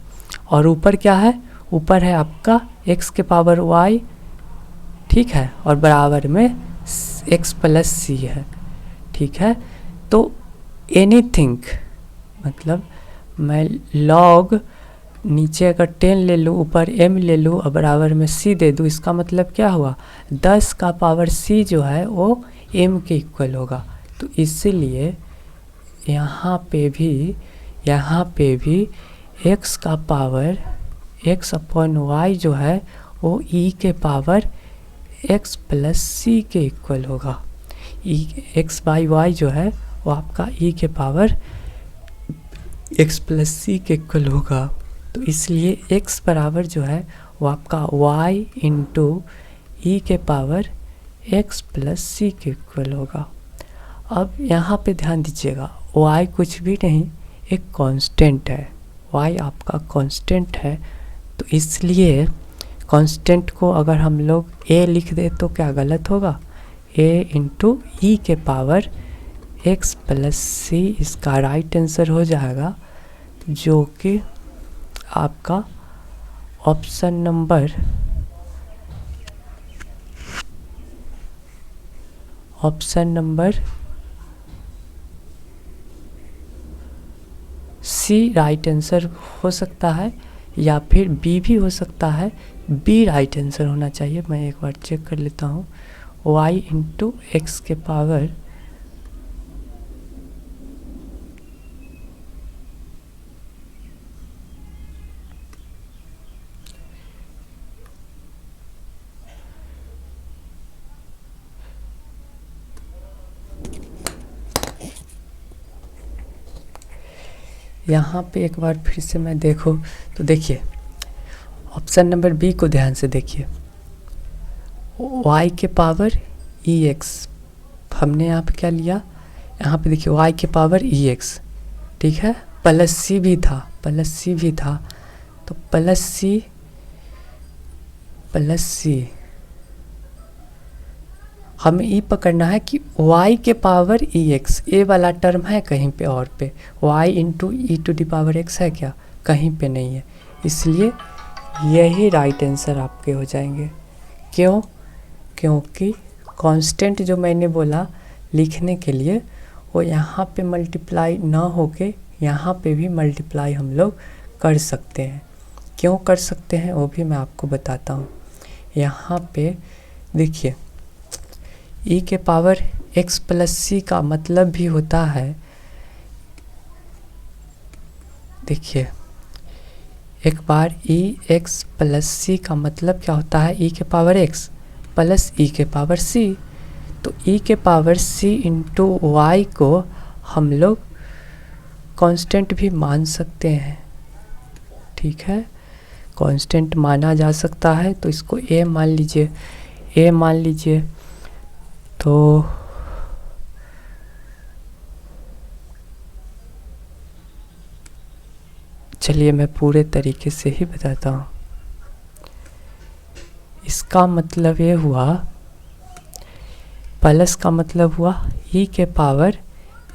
और ऊपर क्या है, ऊपर है आपका x के पावर y, ठीक है, और बराबर में एक्स प्लस सी है, ठीक है। तो एनीथिंग मतलब मैं लॉग नीचे अगर 10 ले लूँ, ऊपर m ले लूँ और बराबर में c दे दूँ, इसका मतलब क्या हुआ, 10 का पावर c जो है वो m के इक्वल होगा। तो इसीलिए यहाँ पे भी x का पावर x अपॉन y जो है वो e के पावर x प्लस सी के इक्वल होगा। x बाई वाई जो है वो आपका e के पावर x प्लस सी के इक्वल होगा। तो इसलिए x बराबर जो है वो आपका y इंटू ई के पावर x प्लस सी के इक्वल होगा। अब यहाँ पे ध्यान दीजिएगा, y कुछ भी नहीं, एक कांस्टेंट है, y आपका कांस्टेंट है। तो इसलिए कांस्टेंट को अगर हम लोग a लिख दे तो क्या गलत होगा, a इंटू ई के पावर x प्लस सी इसका राइट आंसर हो जाएगा, जो कि आपका option number C right answer हो सकता है, या फिर बी भी हो सकता है। बी राइट आंसर होना चाहिए। मैं एक बार चेक कर लेता हूँ। y इंटू एक्स के पावर यहाँ पे एक बार फिर से मैं देखूँ तो देखिए ऑप्शन नंबर बी को ध्यान से देखिए, y के पावर ई एक्स, हमने यहाँ पे क्या लिया, यहाँ पे देखिए y के पावर ई एक्स, ठीक है, प्लस सी भी था, तो प्लस सी हमें ई पकड़ना है कि y के पावर ई एक्स, ए वाला टर्म है कहीं पे और पे, y into E to the power x है क्या, कहीं पे नहीं है। इसलिए यही राइट आंसर आपके हो जाएंगे। क्यों, क्योंकि कांस्टेंट जो मैंने बोला लिखने के लिए वो यहाँ पे मल्टीप्लाई ना होके यहाँ पे भी मल्टीप्लाई हम लोग कर सकते हैं। क्यों कर सकते हैं वो भी मैं आपको बताता हूँ। यहाँ पे देखिए e के पावर x प्लस सी का मतलब भी होता है, देखिए एक बार e x प्लस सी का मतलब क्या होता है, e के पावर x प्लस e के पावर c। तो e के पावर c इंटू वाई को हम लोग कांस्टेंट भी मान सकते हैं, ठीक है, कांस्टेंट माना जा सकता है। तो इसको a मान लीजिए, तो चलिए मैं पूरे तरीके से ही बताता हूँ। इसका मतलब ये हुआ, प्लस का मतलब हुआ e के पावर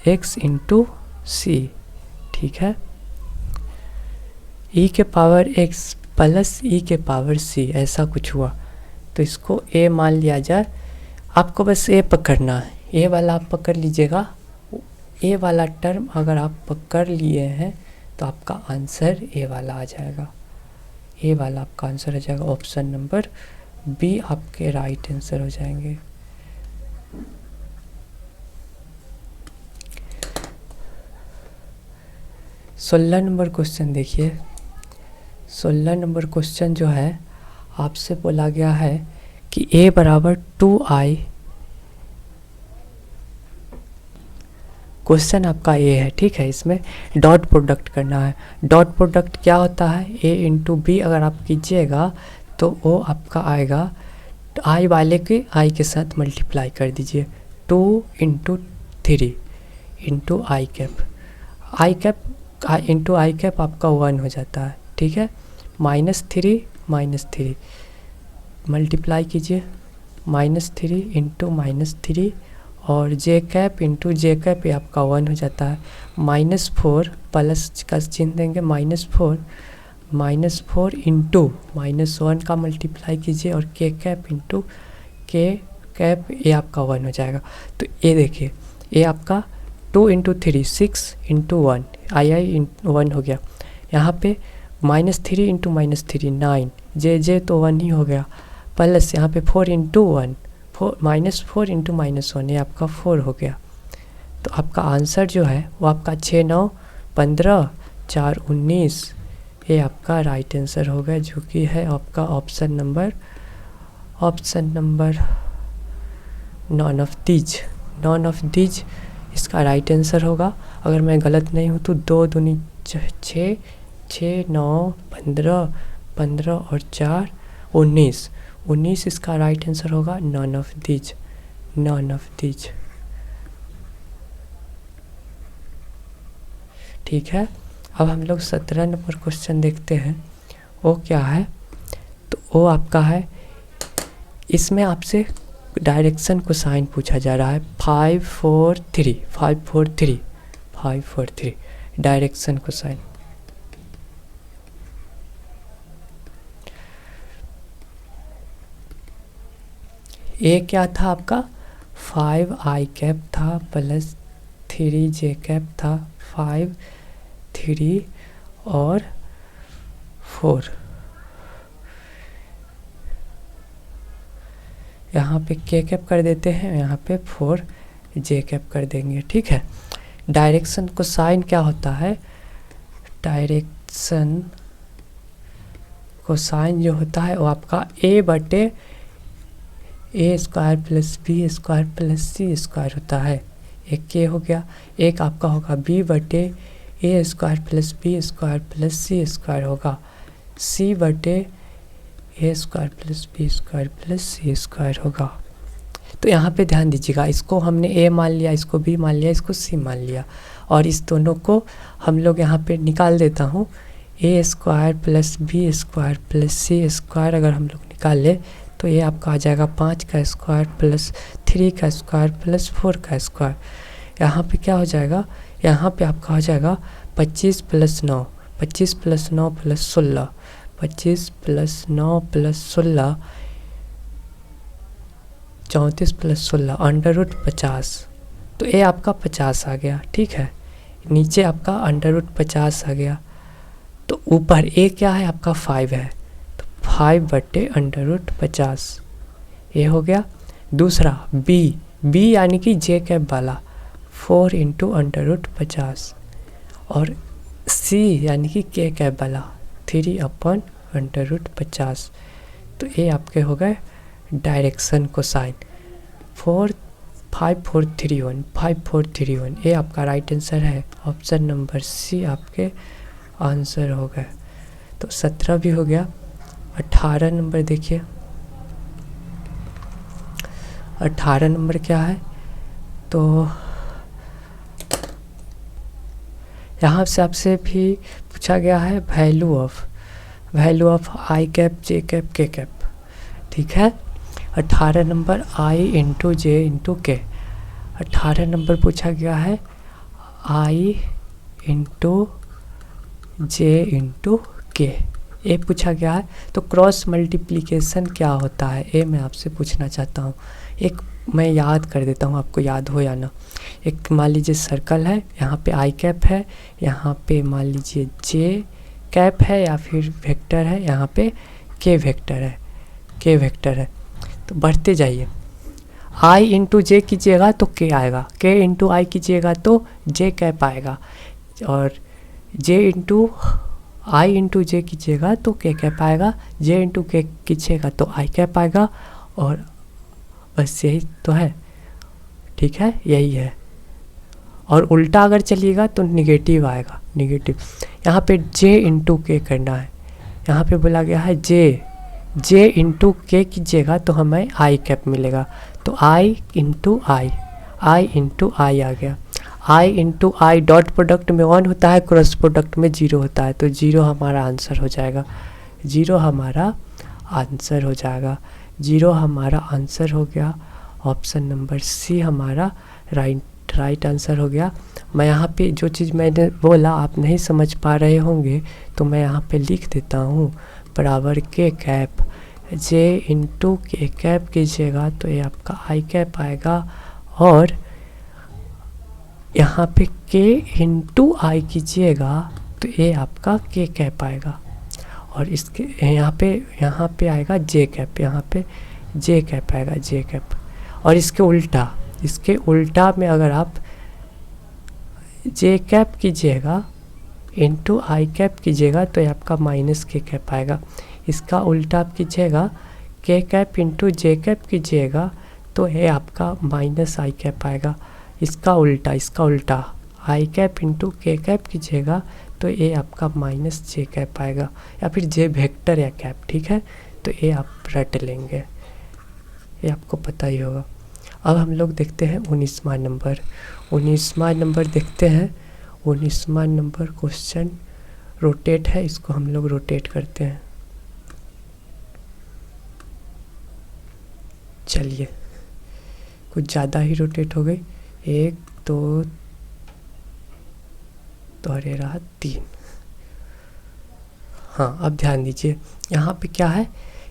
x इंटू सी, ठीक है, e के पावर x प्लस e के पावर c, ऐसा कुछ हुआ। तो इसको a मान लिया जाए। आपको बस a पकड़ना है, a वाला आप पकड़ लीजिएगा। a वाला टर्म अगर आप पकड़ लिए हैं तो आपका आंसर a वाला आ जाएगा, a वाला आपका आंसर आ जाएगा। ऑप्शन नंबर बी आपके राइट आंसर हो जाएंगे। सोलह नंबर क्वेश्चन देखिए। 16 नंबर क्वेश्चन जो है आपसे बोला गया है कि a बराबर 2i, क्वेश्चन आपका ये है, ठीक है। इसमें डॉट प्रोडक्ट करना है। डॉट प्रोडक्ट क्या होता है, a इंटू बी अगर आप कीजिएगा तो वो आपका आएगा, i वाले के i के साथ मल्टीप्लाई कर दीजिए, 2 इंटू 3 इंटू आई कैप इंटू आई कैप आपका 1 हो जाता है, ठीक है। -3 मल्टीप्लाई कीजिए, -3 इंटू -3 और जे कैप इंटू जे कैप ये आपका 1 हो जाता है। -4 प्लस का चिन्ह देंगे, -4 इंटू -1 का मल्टीप्लाई कीजिए और के कैप इंटू के कैप, ए आपका 1 हो जाएगा। तो ए देखिए, ए आपका 2 इंटू 3 6 इंटू 1 आई 1 हो गया। यहाँ पे -3 इंटू -3 9, जे तो 1 ही हो गया, प्लस यहाँ पे 4 इंटू 1 -4 इंटू -1, ये आपका 4 हो गया। तो आपका आंसर जो है वो आपका 6 9 15 4 19, ये आपका राइट आंसर हो गया, जो कि है आपका option number none of these इसका राइट आंसर होगा। अगर मैं गलत नहीं हूँ तो 2 दूनी 6 6 9 15 15 और 4 19 इसका राइट आंसर होगा, नॉन ऑफ दीज। ठीक है, अब हम लोग 17 नंबर क्वेश्चन देखते हैं। वो क्या है, तो वो आपका है, इसमें आपसे डायरेक्शन को साइन पूछा जा रहा है। 5 4 3 डायरेक्शन को साइन। ए क्या था आपका, 5 आई कैप था प्लस 3 जे कैप था, 5 3 और 4। यहाँ पे के कैप कर देते हैं, यहाँ पे 4 जे कैप कर देंगे। ठीक है, डायरेक्शन को साइन क्या होता है, डायरेक्शन को साइन जो होता है वो आपका a square plus B square plus C square होता है। एक के हो गया, एक आपका होगा b/a square plus B square plus C square होगा, c/a square plus B square plus C square होगा। तो यहाँ पे ध्यान दीजिएगा, इसको हमने a मान लिया, इसको b मान लिया, इसको c मान लिया, और इस दोनों को हम लोग यहाँ पे निकाल देता हूँ। a square plus B square plus C square अगर हम लोग निकाल ले तो ये आपका आ जाएगा 5 का स्क्वायर प्लस 3 का स्क्वायर प्लस 4 का स्क्वायर। यहाँ पे क्या हो जाएगा, यहाँ पे आपका हो जाएगा 25 plus 9 plus 16, 25 plus 9 plus 16 34 plus 16 √50। तो ये आपका 50 आ गया। ठीक है, नीचे आपका √50 आ गया। तो ऊपर ए क्या है आपका 5 है, तो 5/√50 ये हो गया। दूसरा बी यानी कि जे कैप वाला 4 इंटू √50, और सी यानी कि के कैप वाला 3/√50। तो ये आपके हो गए डायरेक्शन को साइन। 5 4 3 1 ये आपका राइट आंसर है, ऑप्शन नंबर सी आपके आंसर हो गए। तो 17 भी हो गया। 18 नंबर देखिए, 18 नंबर क्या है, तो यहाँ से आपसे भी पूछा गया है value of I cap J cap के कैप। ठीक है, 18 नंबर आई इंटू जे इंटू के। 18 नंबर पूछा गया है आई इंटू जे इंटू के, ये पूछा गया है। तो क्रॉस मल्टीप्लिकेशन क्या होता है, ये मैं आपसे पूछना चाहता हूँ। एक मैं याद कर देता हूँ, आपको याद हो या ना। एक मान लीजिए सर्कल है, यहाँ पे आई कैप है, यहाँ पे मान लीजिए जे कैप है या फिर वेक्टर है, यहाँ पे के वेक्टर है। तो बढ़ते जाइए, आई इंटू जे कीजिएगा तो के आएगा, के इंटू आई कीजिएगा तो जे कैप आएगा, और जे इंटू आई इंटू जे कीजिएगा तो के कैप आएगा, जे इंटू के कीजिएगा तो आई कैप आएगा, और बस यही तो है। ठीक है, यही है। और उल्टा अगर चलिएगा तो निगेटिव आएगा, निगेटिव। यहाँ पे जे इंटू के करना है, यहाँ पे बोला गया है जे इंटू के कीजिएगा तो हमें आई कैप मिलेगा। तो आई इंटू आई आ गया। आई इंटू आई डॉट प्रोडक्ट में 1 होता है, क्रॉस प्रोडक्ट में 0 होता है, तो 0 हमारा आंसर हो जाएगा। 0 हमारा आंसर हो गया। ऑप्शन नंबर सी हमारा राइट आंसर हो गया। मैं यहाँ पे जो चीज़ मैंने बोला आप नहीं समझ पा रहे होंगे तो मैं यहाँ पे लिख देता हूँ, बराबर के कैप जे इंटू के कैप कीजिएगा तो ये आपका आई कैप आएगा, और यहाँ पे के इंटू आई कीजिएगा तो ये आपका के कैप आएगा, और इसके यहाँ पे आएगा जे कैप, यहाँ पे जे कैप आएगा, जे कैप। और इसके उल्टा में अगर आप जे कैप कीजिएगा इंटू आई कैप कीजिएगा तो ये आपका माइनस के कैप आएगा। इसका उल्टा आप कीजिएगा के कैप इंटू जे कैप कीजिएगा तो ये आपका माइनस आई कैप आएगा। इसका उल्टा आई कैप इंटू के कैप कीजिएगा तो ये आपका माइनस जे कैप आएगा, या फिर जे वेक्टर या कैप, ठीक है। तो ये आप रट लेंगे, ये आपको पता ही होगा। अब हम लोग देखते हैं 19वां नंबर देखते हैं। 19वां नंबर क्वेश्चन रोटेट है, इसको हम लोग रोटेट करते हैं। चलिए, कुछ ज़्यादा ही रोटेट हो गई। 1 2 तो अरे रहा 3। हाँ, अब ध्यान दीजिए, यहाँ पे क्या है,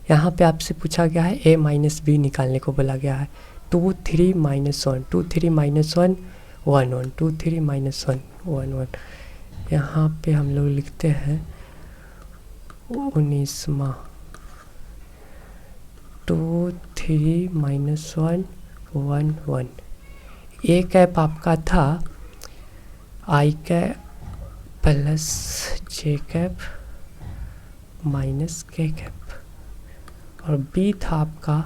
यहाँ पे आपसे पूछा गया है a माइनस बी निकालने को बोला गया है। 2 3 -1 2 3 -1 1 1 2 3 -1 1 1। यहाँ पे हम लोग लिखते हैं 19वां 2 3 -1 1 1। ए कैप आपका था आई कैप प्लस जे कैप माइनस के कैप, और बी था आपका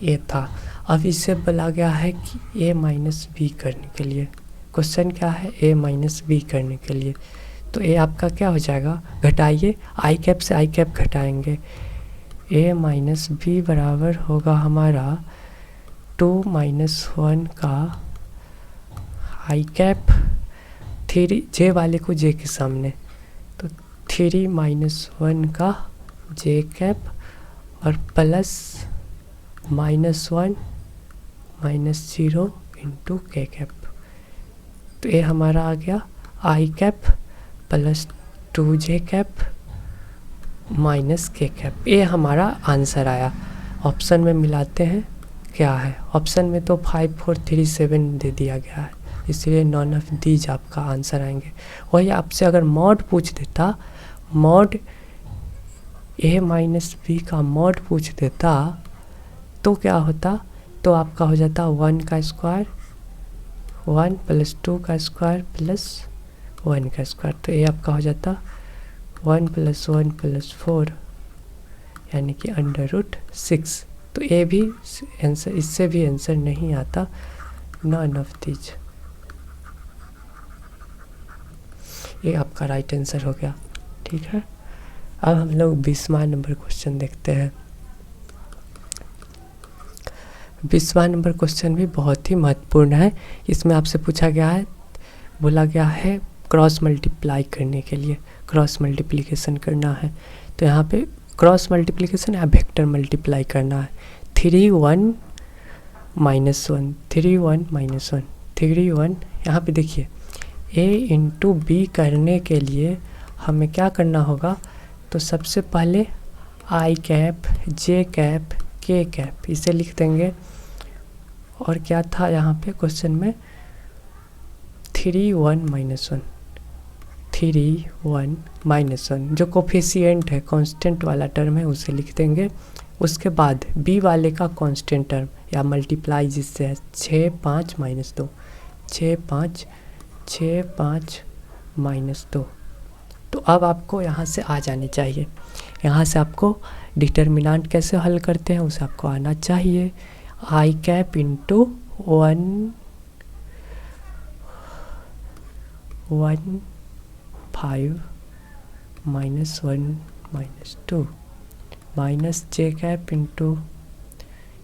ए था। अब इससे बोला गया है कि ए माइनस बी करने के लिए, क्वेश्चन क्या है, ए माइनस बी करने के लिए। तो ए आपका क्या हो जाएगा, घटाइए, आई कैप से आई कैप घटाएंगे। ए माइनस बी बराबर होगा हमारा 2 -1 का आई कैप 3, जे वाले को जे के सामने, तो 3 -1 का जे कैप, और प्लस -1 -0 इंटू के कैप। तो ये हमारा आ गया आई कैप प्लस 2 जे कैप माइनस के कैप। ये हमारा आंसर आया। ऑप्शन में मिलाते हैं क्या है। ऑप्शन में तो 5 4 3 7 दे दिया गया है, इसलिए नॉन ऑफ दीज आपका आंसर आएंगे। वही आपसे अगर मॉड पूछ देता, मॉड ए माइनस बी का मॉड पूछ देता तो क्या होता, तो आपका हो जाता 1 का स्क्वायर 1 प्लस 2 का स्क्वायर प्लस 1 का स्क्वायर। तो ये आपका हो जाता 1 + 1 + 4 यानी कि √6। तो ये भी आंसर, इससे भी आंसर नहीं आता, नॉन ऑफ दीज। ये आपका राइट आंसर हो गया, ठीक है। अब हम लोग 20वां नंबर क्वेश्चन देखते हैं। 20वां नंबर क्वेश्चन भी बहुत ही महत्वपूर्ण है। इसमें आपसे पूछा गया है, बोला गया है क्रॉस मल्टीप्लाई करने के लिए, क्रॉस मल्टीप्लिकेशन करना है। तो यहाँ पे क्रॉस मल्टीप्लिकेशन या वेक्टर मल्टीप्लाई करना है। 3 1 -1 3 1 -1 3 1। यहाँ पे देखिए a इंटू बी करने के लिए हमें क्या करना होगा, तो सबसे पहले आई कैप जे कैप के कैप इसे लिख देंगे। और क्या था यहाँ पे क्वेश्चन में 3 1 -1 3 1 -1, जो कोफिशिएंट है, कांस्टेंट वाला टर्म है, उसे लिख देंगे। उसके बाद बी वाले का कांस्टेंट टर्म या मल्टीप्लाई जिससे है 6 5 -2 6 5 -2। तो अब आपको यहाँ से आ जानी चाहिए, यहाँ से आपको डिटर्मिनेंट कैसे हल करते हैं उसे आपको आना चाहिए। आई कैप इंटू 1 1 5 -1 -2 माइनस जे कैप इंटू,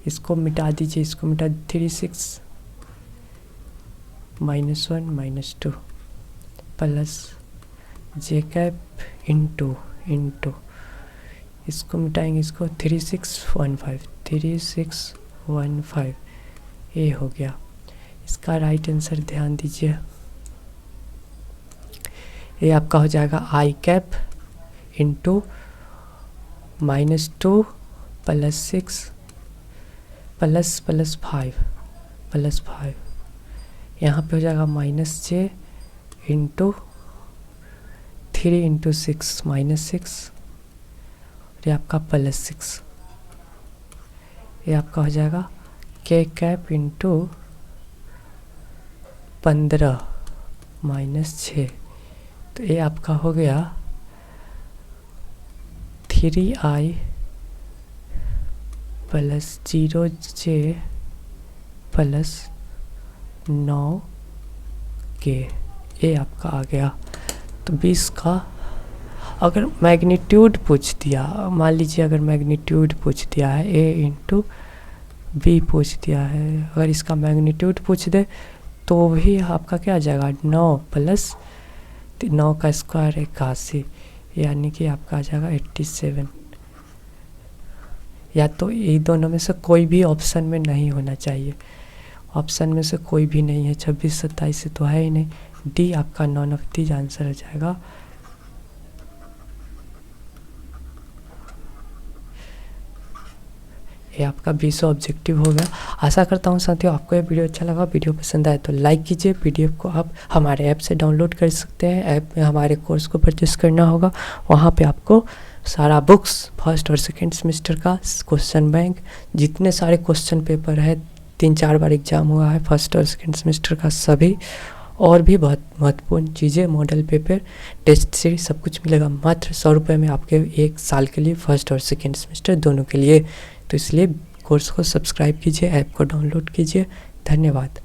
इसको मिटा दीजिए, इसको मिटा 3 6 -1 -2 प्लस जे कैप इंटू इसको मिटाएंगे, इसको 3 6 1 5 3 6 1 5। ये हो गया इसका राइट आंसर। ध्यान दीजिए, ये आपका हो जाएगा आई कैप इंटू -2 +6 +5 यहाँ पे हो जाएगा -j इंटू 3 × 6 -6, ये आपका +6, ये आपका हो जाएगा k कैप इंटू 15 -6, तो ये आपका हो गया 3i + 0j + 9k, ये आपका आ गया। तो 20 का अगर मैग्नीट्यूड पूछ दिया, मान लीजिए अगर मैग्नीट्यूड पूछ दिया है a इंटू बी पूछ दिया है, अगर इसका मैग्नीट्यूड पूछ दे तो भी आपका क्या आ जाएगा 9 + 9 का स्क्वायर 81, यानी कि आपका आ जाएगा 87। या तो ये दोनों में से कोई भी ऑप्शन में नहीं होना चाहिए, ऑप्शन में से कोई भी नहीं है, 26 27 से तो है ही नहीं, डी आपका नॉन ऑफ दीज आंसर हो जाएगा। ये आपका 20 ऑब्जेक्टिव हो गया। आशा करता हूँ साथियों आपको ये वीडियो अच्छा लगा। वीडियो पसंद आए तो लाइक कीजिए। पीडीएफ को आप हमारे ऐप से डाउनलोड कर सकते हैं। ऐप में हमारे कोर्स को परचेस करना होगा, वहाँ पे आपको सारा बुक्स फर्स्ट और सेकेंड सेमेस्टर का, क्वेश्चन बैंक, जितने सारे क्वेश्चन पेपर है, 3-4 बार एग्जाम हुआ है फर्स्ट और सेकेंड सेमेस्टर का, सभी और भी बहुत महत्वपूर्ण चीज़ें, मॉडल पेपर, टेस्ट सीरीज, सब कुछ मिलेगा मात्र 100 रुपये में आपके 1 साल के लिए, फर्स्ट और सेकेंड सेमेस्टर दोनों के लिए। तो इसलिए कोर्स को सब्सक्राइब कीजिए, ऐप को डाउनलोड कीजिए। धन्यवाद।